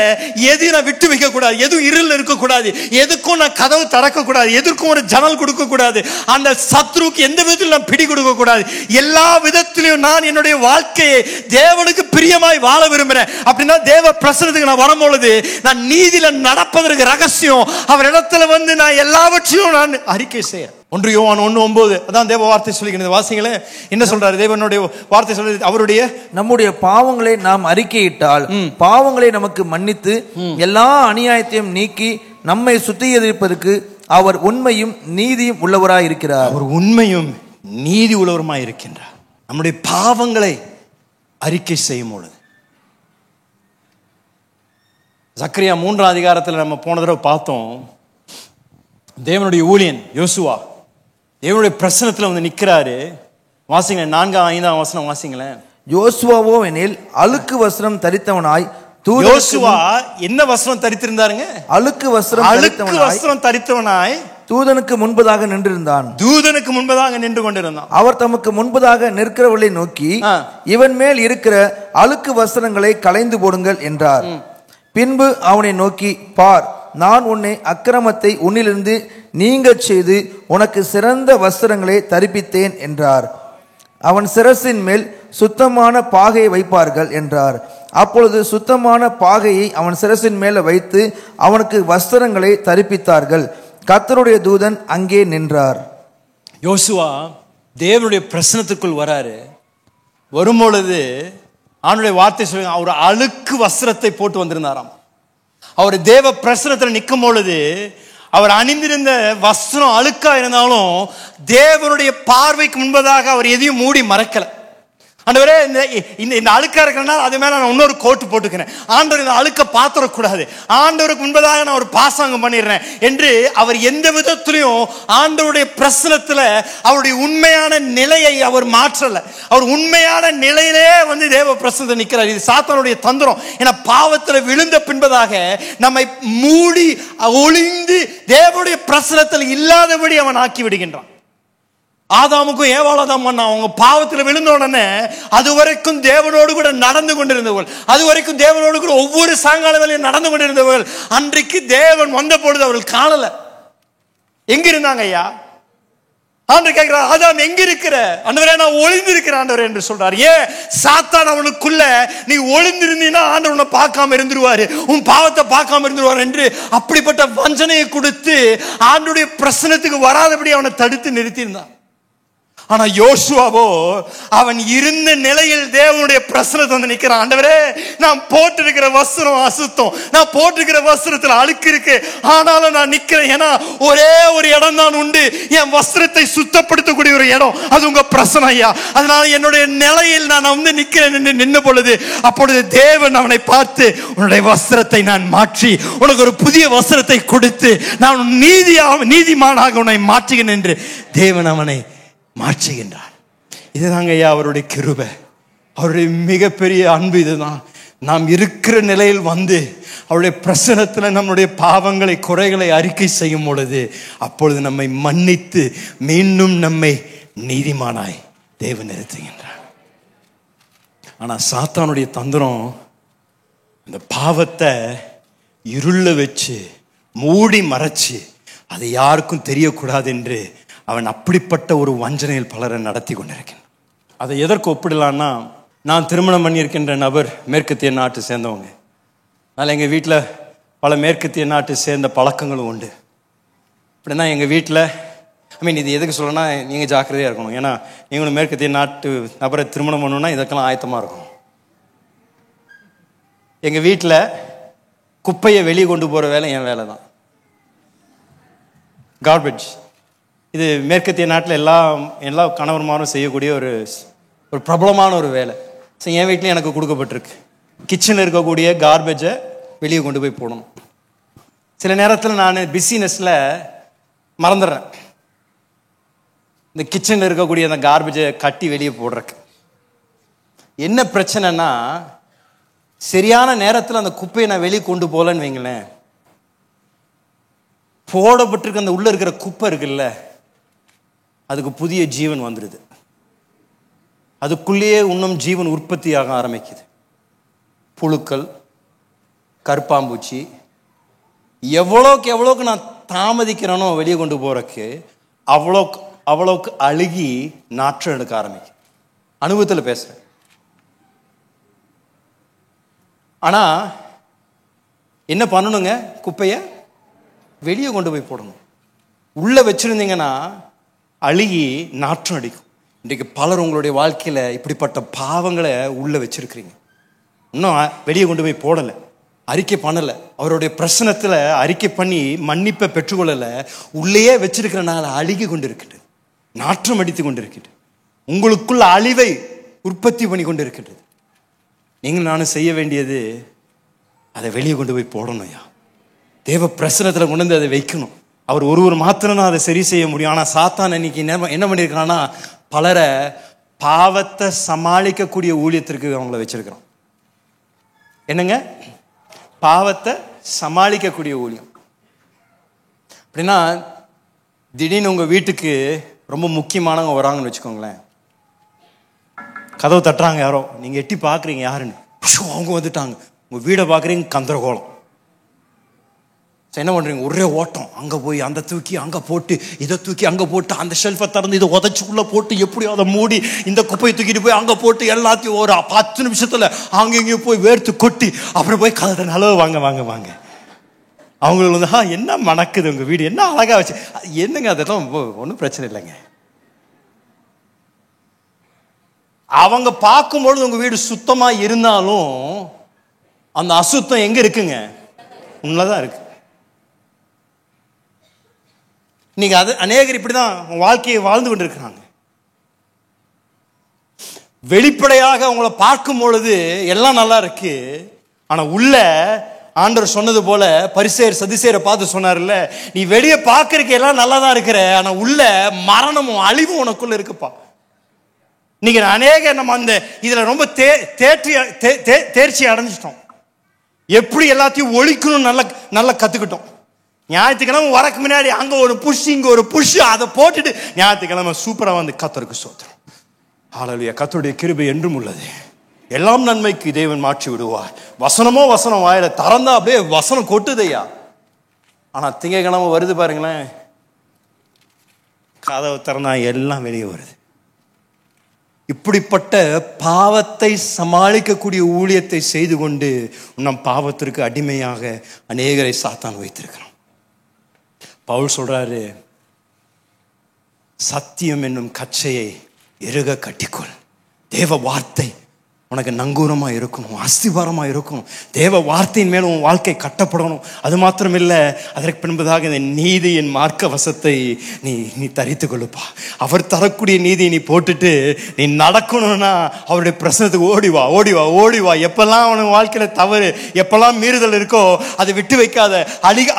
Speaker 2: எதையும் நான் விட்டு வைக்க கூடாது, எதுவும் இருள் இருக்கக்கூடாது, எதுக்கும் நான் கதவு திறக்க கூடாது, எதற்கும் ஒரு ஜன்னல் கொடுக்க கூடாது, அந்த சத்ருக்கு எந்த விதத்திலும் நான் பிடி கொடுக்க கூடாது. எல்லா விதத்திலும் நான் என்னுடைய வாழ்க்கையை தேவனுக்கு பிரியமாய் வாழ விரும்புறேன். அப்படின்னா தேவ பிரசனத்துக்கு நான் வரும்பொழுது நான் நீதியில நடப்பதற்கு ரகசியம் அவர் இடத்துல வந்து நான் எல்லாவற்றையும் நான் அறிக்கை செய்யறேன். 1 யோவான் 1:9 அதான் தேவ வார்த்தை சொல்லுகிறது. வாசிங்களே, என்ன சொல்றாரு தேவனுடைய வார்த்தை சொல்றது? அவருடைய
Speaker 4: நம்முடைய பாவங்களை நாம் அறிக்கையிட்டால் பாவங்களை நமக்கு மன்னித்து எல்லா அநியாயத்தையும் நீக்கி நம்மை சுத்திகரிப்பதற்கு அவர் உண்மையும் நீதியும் உள்ளவராய் இருக்கிறார்.
Speaker 2: அவர் உண்மையும் நீதி உள்ளவருமாய் இருக்கின்றார். நம்முடைய பாவங்களை அறிக்கை செய்யும் பொழுது, சக்கரியா 3ஆம் அதிகாரத்தில் நம்ம போன தடவை பார்த்தோம், தேவனுடைய ஊழியன் யோசுவா தேவனுடைய பிரசனத்துல வந்து நிக்கிறாரு. வாசிங்க 4ஆம் 5ஆம் வசனம் வாசிங்களேன்.
Speaker 4: யோசுவாவோ எனில் அழுக்கு வஸ்திரம் தரித்தவனாய்,
Speaker 2: யோசுவா என்ன வஸ்திரம் தரித்திருந்தாருங்க?
Speaker 4: அழுக்கு வஸ்திரம்
Speaker 2: தரித்தவனாய்
Speaker 4: தூதனுக்கு முன்பதாக நின்றிருந்தான்.
Speaker 2: தூதனுக்கு முன்பதாக நின்று கொண்டிருந்தான்.
Speaker 4: அவர் தமக்கு முன்பதாக நிற்கிறவர்களை நோக்கி, இவன் மேல் இருக்கிற அழுக்கு வஸ்திரங்களை களைந்து போடுங்கள் என்றார். பின்பு அவனை நோக்கி, பார், நான் உன்னை அக்கிரமத்தை உன்னிலிருந்து நீங்கச் செய்து உனக்கு சிறந்த வஸ்திரங்களை தரிப்பித்தேன் என்றார். அவன் சிரசின் மேல் சுத்தமான பாகையை வைப்பார்கள் என்றார். அப்பொழுது சுத்தமான பாகையை அவன் சிரசின் மேல வைத்து அவனுக்கு வஸ்திரங்களை தரிப்பித்தார்கள். கர்த்தருடைய தூதன் அங்கே நின்றார்.
Speaker 2: யோசுவா தேவனுடைய பிரசனத்துக்குள் வராரு. வரும்பொழுது அவனுடைய வார்த்தை சொல்லுங்க, அவர் அழுக்கு வஸ்திரத்தை போட்டு வந்திருந்தாராம். அவர் தேவ பிரசனத்தில் நிற்கும் பொழுது அவர் அணிந்திருந்த வஸ்திரம் அழுக்கா இருந்தாலும் தேவனுடைய பார்வைக்கு முன்பதாக அவர் எதையும் மூடி மறைக்கல. ஆண்டவரே, இந்த அழுக்கா இருக்கிறனால அது மேல நான் இன்னொரு கோட்டு போட்டுக்கிறேன். ஆண்டவர் இந்த அழுக்க பாத்திரக்கூடாது, ஆண்டவருக்கு முன்பதாக நான் ஒரு பாசாங்கம் பண்ணிடுறேன் என்று அவர் எந்த விதத்திலையும் ஆண்டவருடைய பிரசனத்துல அவருடைய உண்மையான நிலையை அவர் மாற்றல. அவர் உண்மையான நிலையிலே வந்து தேவ பிரசனத்தை நிற்கிறார். இது சாத்தானுடைய தந்திரம். ஏன்னா பாவத்தில் விழுந்த பின்பதாக நம்மை மூடி ஒளிந்து தேவனுடைய பிரசனத்தில் இல்லாதபடி அவன் ஆக்கி விடுகின்றான். ஆதாமுக்கும் ஏவாளதான் பண்ண அவங்க பாவத்தில் விழுந்த உடனே அதுவரைக்கும் தேவனோடு கூட நடந்து கொண்டிருந்தவர்கள், அதுவரைக்கும் தேவனோடு கூட ஒவ்வொரு சாயங்கால வேளையும் நடந்து கொண்டிருந்தவர்கள், அன்றைக்கு தேவன் வந்த பொழுது அவர்கள் காணல. எங்க இருந்தாங்க ஐயா? ஆண்டவர் கேட்கிறார், ஆதாம் எங்க இருக்கிற? ஆண்டவரே, நான் ஒளிந்து இருக்கிறேன் ஆண்டவரே என்று சொல்றார். ஏன்? சாத்தான் அவனுக்குள்ள நீ ஒளிந்திருந்தீன்னா ஆண்டவர் உன்னை பார்க்காம இருந்துருவாரு, உன் பாவத்தை பார்க்காம இருந்துருவார் என்று அப்படிப்பட்ட வஞ்சனையை கொடுத்து ஆண்டவருடைய பிரசனத்துக்கு வராதபடி அவனை தடுத்து நிறுத்தியிருந்தான். ஆனா யோசுவாவோ அவன் இருந்த நிலையில் தேவனுடைய பிரசனத்தை வந்து நிக்கிறான். ஆண்டவரே, நான் போட்டிருக்கிற வஸ்திரம் அசுத்தம், நான் போட்டிருக்கிற வஸ்திரத்தில் அழுக்கு இருக்கு, ஆனாலும் நான் நிக்கிறேன். ஏன்னா ஒரே ஒரு இடம் தான் உண்டு என் வஸ்திரத்தை சுத்தப்படுத்தக்கூடிய ஒரு இடம், அது உங்க பிரசனம் ஐயா. அதனால என்னுடைய நிலையில் நான் வந்து நிக்கிறேன் என்று நின்ன பொழுது அப்பொழுது தேவன் அவனை பார்த்து, உன்னுடைய வஸ்திரத்தை நான் மாற்றி உனக்கு ஒரு புதிய வஸ்திரத்தை கொடுத்து நான் நீதிமானாக உன்னை மாற்றுகிறேன் என்று தேவன் அவனை மாற்றுகின்றார். இதுதாங்க ஐயா அவருடைய கிருபை, அவருடைய மிகப்பெரிய அன்பு. இதுதான் நாம் இருக்கிற நிலையில் வந்து அவருடைய பிரசனத்தில் நம்முடைய பாவங்களை குறைகளை அறிக்கை செய்யும் பொழுது அப்பொழுது நம்மை மன்னித்து மீண்டும் நம்மை நீதிமானாய் தேவன் நிறுத்துகின்றார். ஆனா சாத்தானுடைய தந்திரம் இந்த பாவத்தை இருள வச்சு மூடி மறைச்சு அதை யாருக்கும் தெரியக்கூடாது என்று அவன் அப்படிப்பட்ட ஒரு வஞ்சனையில் பலரை நடத்தி கொண்டிருக்கிறான். அதை எதற்கு ஒப்பிடலான்னா, நான் திருமணம் பண்ணியிருக்கின்ற நபர் மேற்கத்திய நாட்டை சேர்ந்தவங்க. அதனால் எங்கள் வீட்டில் பல மேற்கத்திய நாட்டை சேர்ந்த பழக்கங்களும் உண்டு. அப்படின்னா எங்கள் வீட்டில் இது எதுக்கு சொல்லணும்னா, நீங்கள் ஜாக்கிரதையாக இருக்கணும். ஏன்னா நீங்களும் மேற்கத்திய நாட்டு நபரை திருமணம் பண்ணணும்னா இதற்கெல்லாம் ஆயத்தமாக இருக்கணும். எங்கள் வீட்டில் குப்பையை வெளியே கொண்டு போகிற வேலை என் வேலை தான். கார்பேஜ் இது மேற்கத்திய நாட்டில் எல்லா கணவர்மாரும் செய்யக்கூடிய ஒரு பிரபலமான ஒரு வேலை. ஸோ என் வீட்லையும் எனக்கு கொடுக்கப்பட்டிருக்கு. கிச்சனில் இருக்கக்கூடிய கார்பேஜை வெளியே கொண்டு போய் போடணும். சில நேரத்தில் நான் பிஸினஸில் மறந்துடுறேன் இந்த கிச்சனில் இருக்கக்கூடிய அந்த கார்பேஜை கட்டி வெளியே போடுறக்கு. என்ன பிரச்சனைனா, சரியான நேரத்தில் அந்த குப்பையை நான் வெளியே கொண்டு போகலன்னு வைங்களேன், போடப்பட்டிருக்க அந்த உள்ள இருக்கிற குப்பை இருக்குல்ல, அதுக்கு புதிய ஜீவன் வந்துடுது. அதுக்குள்ளேயே இன்னும் ஜீவன் உற்பத்தியாக ஆரம்பிக்குது. புழுக்கள், கற்பாம்பூச்சி, எவ்வளோக்கு நான் தாமதிக்கிறேனோ வெளியே கொண்டு போறதுக்கு அவ்வளோக்கு அழுகி நாற்றம் எடுக்க ஆரம்பிக்கும். அனுபவத்தில் பேசுறேன். ஆனா என்ன பண்ணணுங்க? குப்பையை வெளியே கொண்டு போய் போடணும். உள்ள வச்சிருந்தீங்கன்னா அழுகி நாற்றம் அடிக்கும். இன்றைக்கு பலர் உங்களுடைய வாழ்க்கையில இப்படிப்பட்ட பாவங்களை உள்ள வச்சிருக்கிறீங்க. இன்னும் வெளியே கொண்டு போய் போடலை, அறிக்கை பண்ணலை, அவருடைய பிரச்சனத்துல அறிக்கை பண்ணி மன்னிப்பை பெற்றுக்கொள்ளலை, உள்ளேயே வச்சிருக்கிறனால அழுகி கொண்டு இருக்கின்றது, நாற்றம் அடித்து கொண்டு இருக்கின்றது, உங்களுக்குள்ள அழிவை உற்பத்தி பண்ணி கொண்டு இருக்கின்றது. நீங்கள் நானும் செய்ய வேண்டியது அதை வெளியே கொண்டு போய் போடணும். ஐயா, தேவ பிரசனத்தில் கொண்டு வந்து அதை வைக்கணும். அவர் ஒருவர் மாத்திரம் தான் அதை சரி செய்ய முடியும். ஆனால் சாத்தான் இன்னைக்கு என்ன பண்ணியிருக்கிறான்னா, பலரை பாவத்தை சமாளிக்கக்கூடிய ஊழியத்திற்கு அவங்கள வச்சிருக்கிறான். என்னங்க, பாவத்தை சமாளிக்கக்கூடிய ஊழியம். அப்படின்னா திடீர்னு உங்க வீட்டுக்கு ரொம்ப முக்கியமானவங்க வராங்கன்னு வச்சுக்கோங்களேன். கதவு தட்டுறாங்க யாரோ, நீங்க எட்டி பாக்குறீங்க யாருன்னு, அவங்க வந்துட்டாங்க. உங்க வீடை பாக்குறீங்க, கந்தரகோலம். என்ன பண்றீங்க, ஒரே ஓட்டம். அங்க போய் அந்த தூக்கி அங்க போட்டு, இதை தூக்கி அங்க போட்டு, அந்த ஷெல்ஃபை திறந்து இதை உதச்சுக்குள்ள போட்டு, எப்படியோ அதை மூடி, இந்த குப்பையை தூக்கிட்டு போய் அங்க போட்டு, எல்லாத்தையும் ஒரு 10 நிமிஷத்துல அங்க இங்கேயும் போய் வேர்த்து கொட்டி, அப்புறம் போய் கதத்தை நல்ல வாங்க வாங்க வாங்க. அவங்களுக்கு வந்து என்ன மணக்குது உங்க வீடு, என்ன அழகா வச்சு. என்னங்க, அதெல்லாம் ஒன்றும் பிரச்சனை இல்லைங்க. அவங்க பார்க்கும்பொழுது உங்க வீடு சுத்தமா இருந்தாலும் அந்த அசுத்தம் எங்க இருக்குங்க, உண்மைதான் இருக்கு. நீங்க அது அநேகர் இப்படிதான் வாழ்க்கையை வாழ்ந்து கொண்டிருக்கிறாங்க. வெளிப்படையாக அவங்கள பார்க்கும் பொழுது எல்லாம் நல்லா இருக்கு, ஆனா உள்ள ஆண்டவர் சொன்னது போல பரிசேயர் சதுசேயரை பார்த்து சொன்னார்ல, நீ வெளியே பார்க்கறதுக்கு எல்லாம் நல்லா தான் இருக்கிற, ஆனா உள்ள மரணமும் அழிவும் உனக்குள்ள இருக்குப்பா. நீங்க அநேக நம்ம அந்த இதுல ரொம்ப தேர்ச்சி அடைஞ்சிட்டோம். எப்படி எல்லாத்தையும் ஒழிக்கணும் நல்லா கத்துக்கிட்டோம். ஞாயிற்றுக்கிழமை வரக்கு முன்னாடி அங்க ஒரு புஷ் இங்க ஒரு புஷ், அதை போட்டுட்டு ஞாயிற்றுக்கிழமை சூப்பரா வந்து கர்த்தருக்கு ஸ்தோத்திரம், ஹல்லேலூயா, கர்த்தருடைய கிருபை என்றும் உள்ளது, எல்லாம் நன்மைக்கு தேவன் மாற்றி விடுவார். வசனமோ வசனம் வாயில திறந்தா அப்படியே வசனம் கொட்டுதையா. ஆனா திங்கக்கிழமை வருது பாருங்களேன், கதவை திறந்தா எல்லாம் வெளியே வருது. இப்படிப்பட்ட பாவத்தை சமாளிக்கக்கூடிய ஊழியத்தை செய்து கொண்டு நம் பாவத்திற்கு அடிமையாக அநேகரை சாத்தான் வைத்திருக்கிறோம். பவுல் சொல்றாரு, சத்தியம் என்னும் கச்சையை இறுக கட்டிக்கொள். தேவ வார்த்தை உனக்கு நங்கூரமா இருக்கணும், அஸ்திவாரமா இருக்கணும். தேவ வார்த்தையின் மேல உன் வாழ்க்கை கட்டப்படணும். அது மாத்திரம் இல்லை, அதற்கு பின்பதாக இந்த நீதியின் மார்க்க வசத்தை நீ தரித்து கொள்ளுப்பா. அவர் தரக்கூடிய நீதியை நீ போட்டுட்டு நீ நடக்கணும்னா அவருடைய பிரசனத்துக்கு ஓடிவா ஓடிவா ஓடிவா. எப்பெல்லாம் அவனுக்கு வாழ்க்கையில தவறு, எப்பெல்லாம் மீறுதல் இருக்கோ அதை விட்டு வைக்காத,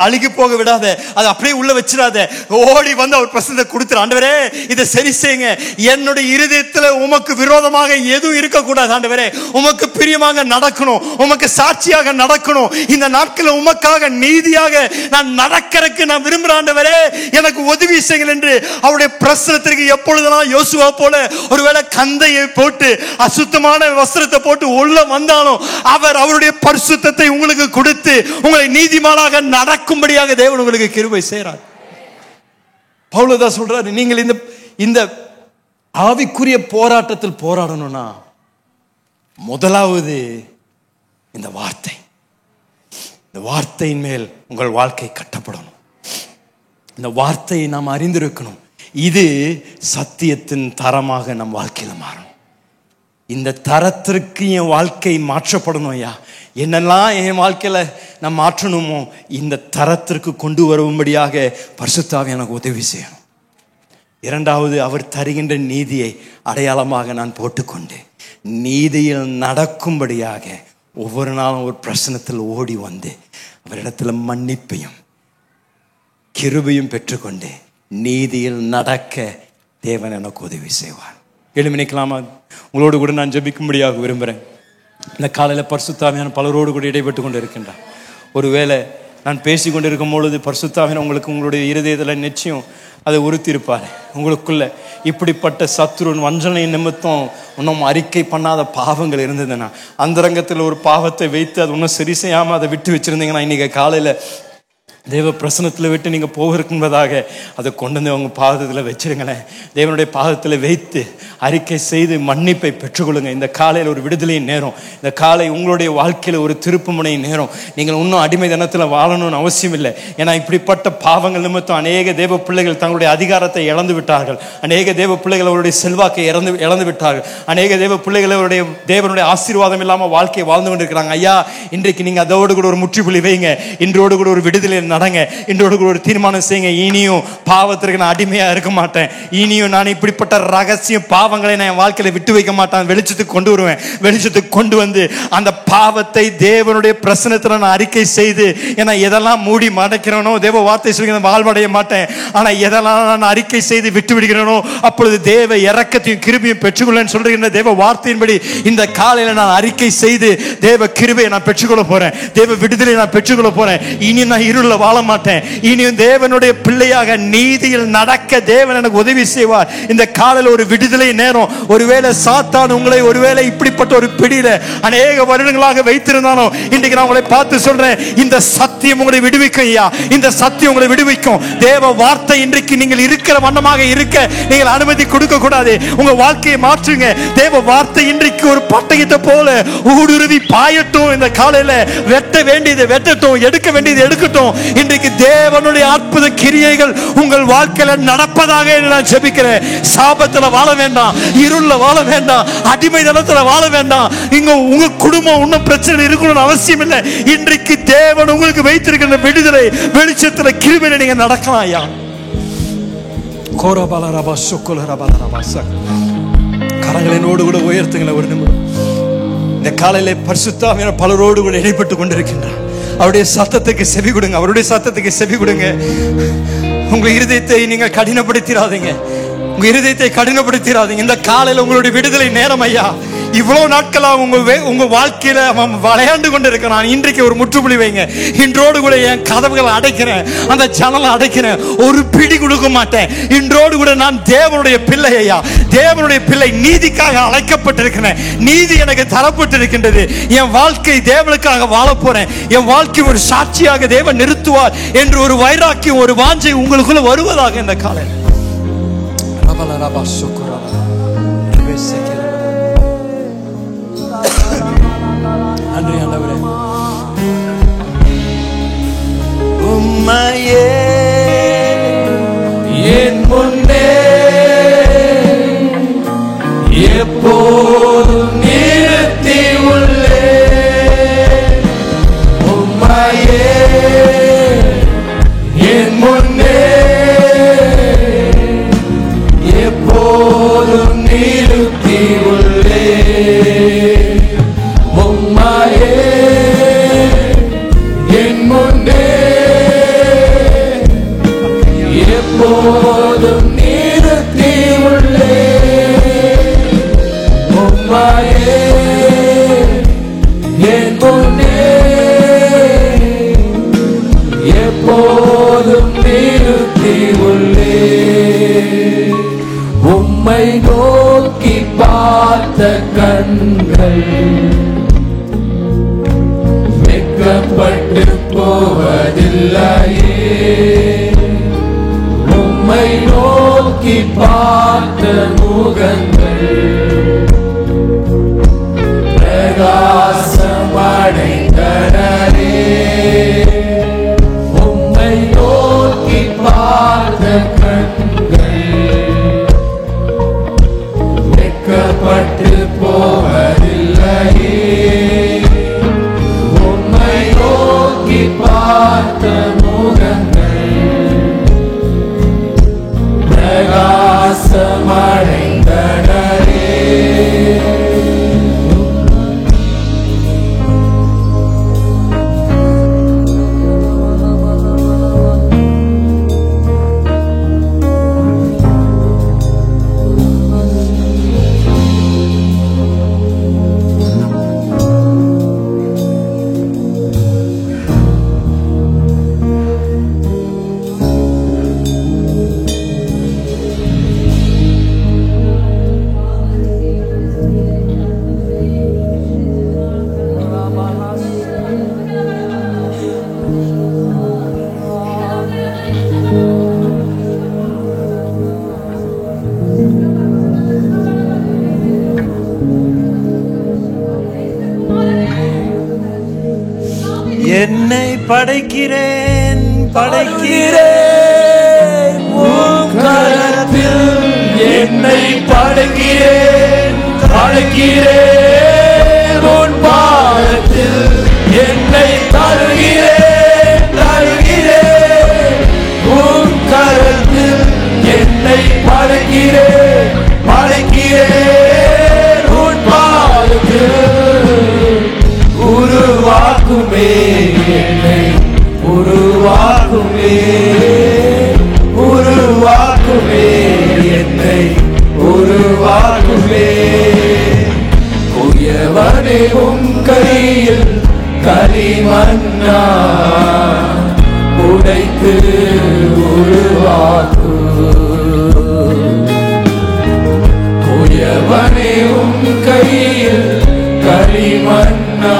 Speaker 2: அழுகி போக விடாத, அதை அப்படியே உள்ள வச்சிடாத. ஓடி வந்து அவர் பிரசனத்தை கொடுத்துரு. ஆண்டவரே இதை சரி செய்யுங்க, என்னுடைய இருதயத்துல உமக்கு விரோதமாக எதுவும் இருக்கக்கூடாது. ஆண்டவரே உமக்கு பிரியமாக நடக்கணும், உமக்கு சாட்சியாக நடக்கணும். இந்த நாட்களில் உமக்காக நீதியாக நான் நடக்கிறதுக்கு நான் விரும்புகிறேன். ஆண்டவரே எனக்கு உதவி செய்யுங்கள் என்று அவருடைய பிரசனத்திற்கு எப்பொழுதெல்லாம் யோசுவா போல ஒருவேளை கந்தையை போட்டு அசுத்தமான வஸ்திரத்தை போட்டு உள்ள வந்தாலும் அவர் அவருடைய பரிசுத்தத்தை உங்களுக்கு கொடுத்து உங்களை நீதிமானாக நடக்கும்படியாக தேவன் உங்களுக்கு கிருபை செய்கிறார். பவுல் சொல்றாரு, நீங்கள் இந்த ஆவிக்குரிய போராட்டத்தில் போராடணும்னா முதலாவது இந்த வார்த்தை, இந்த வார்த்தையின் மேல் உங்கள் வாழ்க்கை கட்டப்படணும். இந்த வார்த்தையை நாம் அறிந்திருக்கணும். இது சத்தியத்தின் தரமாக நம் வாழ்க்கையில மாறணும். இந்த தரத்திற்கு என் வாழ்க்கை மாற்றப்படணும். ஐயா, என்னெல்லாம் என் வாழ்க்கையில நான் மாற்றணுமோ இந்த தரத்திற்கு கொண்டு வரும்படியாக பரிசுத்த ஆவியானவர் எனக்கு உதவி செய்யணும். இரண்டாவது, அவர் தருகின்ற நீதியை அடையாளமாக நான் போட்டுக்கொண்டு நீதியில் நடக்கும்படியாக ஒவ்வொரு நாளும் ஒரு பிரசனத்தில் ஓடி வந்து அவரிடத்துல மன்னிப்பையும் கிருபையும் பெற்றுக்கொண்டு நீதியில் நடக்க தேவன் எனக்கு உதவி செய்வார். எழுமி நிற்கலாமா? உங்களோடு கூட நான் ஜெபிக்கும்படியாக விரும்புகிறேன். இந்த காலையில் பரிசுத்த ஆவியானவர் பலரோடு கூட இடைப்பட்டு கொண்டு இருக்கின்றார். ஒருவேளை நான் பேசி கொண்டு இருக்கும் பொழுது பரிசுத்த ஆவியானவர் உங்களுக்கு உங்களுடைய இருதயத்தில் நிச்சயம் அதை உறுத்தியிருப்பார். உங்களுக்குள்ள இப்படிப்பட்ட சத்துருன் வஞ்சனை நிமித்தம் இன்னும் அறிக்கை பண்ணாத பாவங்கள் இருந்ததுன்னா, அந்த ரங்கத்தில் ஒரு பாவத்தை வைத்து அது இன்னும் சரி செய்யாமல் அதை விட்டு வச்சிருந்தீங்கன்னா, இன்னைக்கு காலையில் தேவ பிரசனத்தில் விட்டு நீங்கள் போகிறதுக்குன்பதாக அதை கொண்டு வந்து அவங்க பாதத்தில் வச்சிருங்களேன். தேவனுடைய பாதத்தில் வைத்து அறிக்கை செய்து மன்னிப்பை பெற்றுக்கொள்ளுங்க. இந்த காலையில் ஒரு விடுதலையின் நேரம், இந்த காலை உங்களுடைய வாழ்க்கையில் ஒரு திருப்புமுனை நேரம். நீங்கள் இன்னும் அடிமை தினத்தில் வாழணும்னு அவசியம் இல்லை. ஏன்னா இப்படிப்பட்ட பாவங்கள் நிமித்தம் அநேக தேவ பிள்ளைகள் தங்களுடைய அதிகாரத்தை இழந்து விட்டார்கள். அநேக தேவ பிள்ளைகள் அவருடைய செல்வாக்கை இழந்து விட்டார்கள். அநேக தேவ பிள்ளைகள் அவருடைய தேவனுடைய ஆசீர்வாதம் இல்லாமல் வாழ்க்கையை வாழ்ந்து கொண்டிருக்கிறாங்க. ஐயா, இன்றைக்கு நீங்கள் அதோடு கூட ஒரு முற்றுப்புள்ளி வைங்க. இன்றோடு கூட ஒரு விடுதலை நடங்க. இன்றோடு கூட ஒரு தீர்மானம் செய்யுங்க. இனியும் பாவத்திற்கு நான் அடிமையா இருக்க மாட்டேன். இனியும் நான் இப்படிப்பட்ட ரகசிய பாவங்களை நான் என் வாழ்க்கையில விட்டு வைக்க மாட்டேன். வெளிச்சத்துக்கு கொண்டு வருவேன். வெளிச்சத்துக்கு கொண்டு வந்து அந்த பாவத்தை தேவனுடைய பிரசனத்துல நான் அறிக்கை செய்து, ஏன்னா எதெல்லாம் மூடி மறைக்கிறேனோ, தேவ வார்த்தை சொல்லி வாழ்வடைய மாட்டேன். ஆனா எதெல்லாம் நான் அறிக்கை செய்து விட்டு விடுகிறேனோ, அப்பொழுது தேவ இரக்கத்தையும் கிருபையும் பெற்றுக்கொள்ளேன்னு சொல்றீங்க. தேவ வார்த்தையின்படி இந்த காலையில நான் அறிக்கை செய்து தேவ கிருபையை நான் பெற்றுக்கொள்ள போறேன். தேவ விடுதலை நான் பெற்றுக்கொள்ள போறேன். இனி நான் இருள வாழ மாட்டேன். இனியும் தேவனுடைய பிள்ளையாக நீதியில் நடக்க தேவன் எனக்கு உதவி செய்வார். இந்த காலையில் ஒரு விடுதலை நேரம். ஒருவேளை சாத்தான் உங்களை ஒருவேளை இப்படிப்பட்ட ஒரு பிடியில அநேக வருடங்களாக வைத்திருந்தானோ, இன்றைக்கு நான் உங்களை பார்த்து சொல்றேன், இந்த சத்தியம் உங்களை விடுவிக்கும். ஐயா, இந்த சத்தியம் உங்களை விடுவிக்கும். தேவ வார்த்தை இன்றைக்கு நீங்கள் இருக்கிற வண்ணமாக இருக்க நீங்கள் அனுமதி கொடுக்க கூடாது. உங்க வாழ்க்கையை மாற்றுங்க. தேவ வார்த்தை இன்றைக்கு ஒரு பட்டயத்தை போல ஊடுருவி பாயட்டும். இந்த காலையில வெட்ட வேண்டியது வெட்டட்டும், எடுக்க வேண்டியது எடுக்கட்டும். இன்றைக்கு தேவனுடைய அற்புத கிரியைகள் உங்கள் வாழ்க்கையில நடப்பதாக நான் ஜெபிக்கிறேன். சாபத்துல வாழ வேண்டாம், இருள வாழ வேண்டாம், அடிமை தனத்துல வாழ வேண்டாம். இங்க உங்க குடும்பம் இன்னும் பிரச்சனை இருக்கணும்னு அவசியம் இல்லை. இன்றைக்கு தேவன் உங்களுக்கு வைத்திருக்கிற விடுதலை வெளிச்சத்துல கிருபையில நீங்க நடக்கலாம். ஐயா, கரங்களினோடு கூட உயர்த்துங்களேன் ஒரு நிமிடம். இந்த காலையில பரிசுத்தாவியான பலரோடு கூட இடைப்பட்டு கொண்டிருக்கின்றார். அவருடைய சத்தத்துக்கு செவி கொடுங்க. அவருடைய சத்தத்துக்கு செவி கொடுங்க. உங்க இருதயத்தை நீங்கள் கடினப்படுத்திடாதீங்க. உங்க இருதயத்தை கடினப்படுத்திடாதீங்க. இந்த காலையில் உங்களுடைய விடுதலை நேரம். ஐயா, இவ்வளவு நாட்களாக உங்க வாழ்க்கையில அவன் விளையாண்டு கொண்டு இருக்கிறான். இன்றைக்கு ஒரு முற்றுப்புள்ளி வைங்க. இன்றோடு கூட என் கதவுகளை அடைக்கிறேன், அந்த ஜன்னலை அடைக்கிறேன், ஒரு பிடி கொடுக்க மாட்டேன். இன்றோடு கூட நான் தேவனுடைய பிள்ளை. ஐயா, தேவனுடைய பிள்ளை, நீதிக்காக அழைக்கப்பட்டிருக்கிறேன். நீதி எனக்கு தரப்பட்டிருக்கின்றது. என் வாழ்க்கை தேவனுக்காக வாழ போறேன். என் வாழ்க்கை ஒரு சாட்சியாக தேவன் நிறுத்துவார் என்று ஒரு வைராக்கியம், ஒரு வாஞ்சை உங்களுக்குள்ள வருவதாக இந்த காலை. நன்றி ஆண்டவரே. உம்மையே என் முன்னே எப்போதும் நிறுத்தி உள்ளே. உம்மையே என் முன்னே எப்போதும் நிறுத்தி உள்ளே. எப்போதும் நிறுத்தி உள்ளே. உம்மையே என் முன்னே எப்போதும் நிறுத்தி உள்ளே. உம்மை நோக்கி பார்த்த கண்கள் வெட்கப்பட்டு போவதில்லையே. உம்மை நோக்கி பார்த்த முகங்கள் பிரகாசமடைந்தனரே. உம்மை நோக்கி பார்த்த கண்கள் வெட்கப்பட்டு போவதில்லையே. உம்மை நோக்கி பார்த்த முகங்கள் பிரகாசமடை
Speaker 1: படைக்கிறேன்
Speaker 3: உம் கரத்தில் என்னை படைக்கிறேன் உன் பாதத்தில் என்னை தருகிறேன் உம் கரத்தில் என்னை படைக்கிறேன் உன் பாதத்தில் உருவாக்குமே என்னை உருவாக்குமே என்னை உருவாக்குமே. உயவனே உம் கையில் களிமண்ணா உடைத்து உருவாக்கு. உயவனே உம் கையில் களிமண்ணா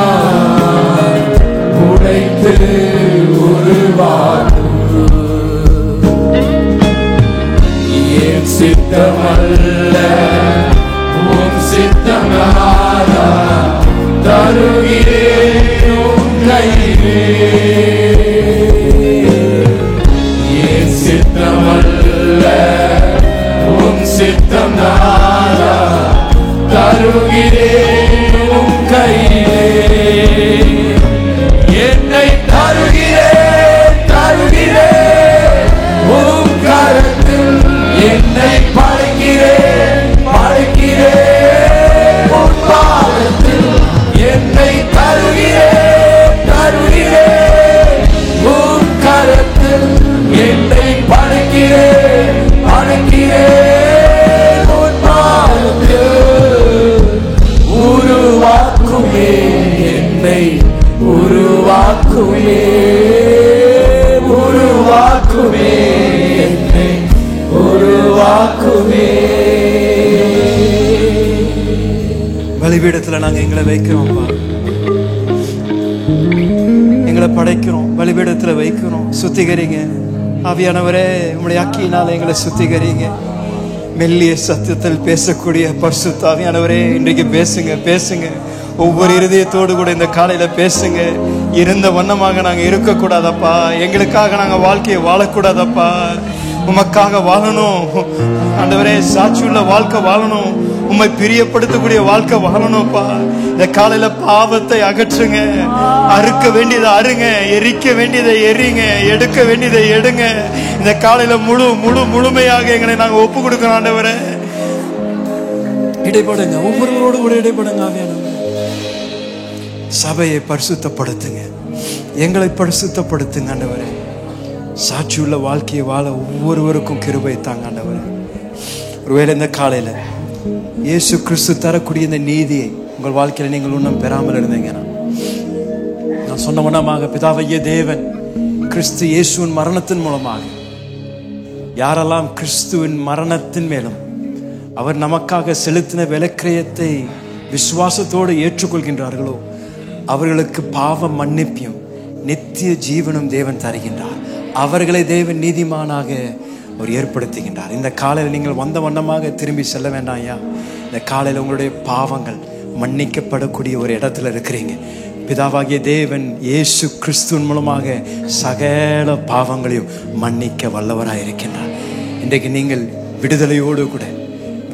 Speaker 3: உடைத்து உருவாக்கு. என் சித்தமல்ல உம் சித்தமாதா தருகிறேன் உம் கையிலே. என் சித்தமல்ல உம் சித்தமாதா தருகிறேன் உம் கையிலே. என்னை தருகிறேன் உம் கரத்தில் என்னை படைக்கிறேன் உன் பாதத்தில் என்னை தருகிறேன் உம் கரத்தில் என்னை படைக்கிறேன் உன் பாதத்தில் உருவாக்குமே என்னை உருவாக்குமே என்னை உருவாக்குமே.
Speaker 1: பலிபீடத்துல நாங்க எங்களை வைக்கிறோம்ப்பா, எங்களை படைக்கிறோம், பலிபீடத்துல வைக்கிறோம். சுத்திகரிங்க ஆவியானவரே, உங்களுடைய அக்கியினால எங்களை சுத்திகரிங்க. மெல்லிய சத்தத்தில் பேசக்கூடிய பரிசுத்த ஆவியானவரே, இன்றைக்கு பேசுங்க. ஒவ்வொரு இருதயத்தோடு கூட இந்த காலையில பேசுங்க. இருந்த வண்ணமாக நாங்க இருக்கக்கூடாதப்பா, எங்களுக்காக நாங்க வாழ்க்கையை வாழக்கூடாதப்பா, உமக்காக வாழணும் ஆண்டவரே. சாட்சியுள்ள வாழ்க்கை வாழணும், உம்மை பிரியப்படுத்தக்கூடிய வாழ்க்கை வாழணும்ப்பா. இந்த காலையில பாவத்தை அகற்றுங்க, அறுக்க வேண்டியதை அறுங்க, எரிக்க வேண்டியதை எரிங்க, எடுக்க வேண்டியதை எடுங்க. இந்த காலையில முழுமையாக எங்களை நாங்க ஒப்பு கொடுக்கிறோம் ஆண்டவரே. இடைப்படுங்க, ஒவ்வொருவரோடு கூட இடைப்படுங்க ஆவியானவரே. சபையை பரிசுத்தப்படுத்துங்க, எங்களை பரிசுத்தப்படுத்துங்க ஆண்டவரே. சாட்சியுள்ள வாழ்க்கையை வாழ ஒவ்வொருவருக்கும் கிருபை தாங்க ஆண்டவரே. ஒருவேளை இந்த காலையில இயேசு கிறிஸ்து தரக்கூடிய இந்த நீதியை உங்கள் வாழ்க்கையில நீங்கள் இன்னும் பெறாமல் இருந்தீங்கன்னா, நான் சொன்ன வண்ணமாக பிதாவைய தேவன் கிறிஸ்து இயேசுவின் மரணத்தின் மூலமாக யாரெல்லாம் கிறிஸ்துவின் மரணத்தின் மேலும் அவர் நமக்காக செலுத்தின விலைக்கிரயத்தை விசுவாசத்தோடு ஏற்றுக்கொள்கின்றார்களோ அவர்களுக்கு பாவ மன்னிப்பையும் நித்திய ஜீவனும் தேவன் தருகின்றார். அவர்களை தேவன் நீதிமானாக அவர் ஏற்படுத்துகின்றார். இந்த காலையில் நீங்கள் வந்த வண்ணமாக திரும்பி செல்ல வேண்டாம் ஐயா. இந்த காலையில் உங்களுடைய பாவங்கள் மன்னிக்கப்படக்கூடிய ஒரு இடத்துல இருக்கிறீங்க. பிதாவாகிய தேவன் இயேசு கிறிஸ்துவின் மூலமாக சகல பாவங்களையும் மன்னிக்க வல்லவராக இருக்கின்றார். இன்றைக்கு நீங்கள் விடுதலையோடு கூட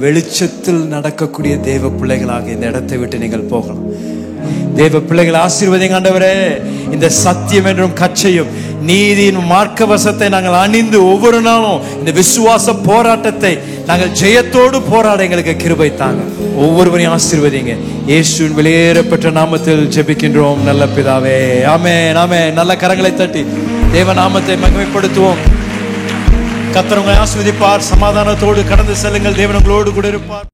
Speaker 1: வெளிச்சத்தில் நடக்கக்கூடிய தேவ பிள்ளைகளாக இந்த இடத்தை விட்டு நீங்கள் போகலாம். தேவ பிள்ளைகள் ஆசீர்வதிங்க ஆண்டவரே. இந்த சத்தியம் என்றும் கச்சையும் நீதியின் மார்க்கவசத்தை நாங்கள் அணிந்து ஒவ்வொரு நாளும் இந்த விசுவாச போராட்டத்தை நாங்கள் ஜெயத்தோடு போராட எங்களுக்கு கிருபை தாங்க. ஒவ்வொருவரையும் ஆசீர்வதிங்க. இயேசுவின் வெளியேறப்பட்ட நாமத்தில் ஜெபிக்கின்றோம் நல்ல பிதாவே, ஆமென் ஆமென். நல்ல கரங்களை தட்டி தேவ நாமத்தை மகிமைப்படுத்துவோம். கர்த்தர் உங்களை ஆசீர்வதிப்பார். சமாதானத்தோடு கடந்து செல்லுங்கள். தேவன் உங்களோடு கூட இருப்பார்.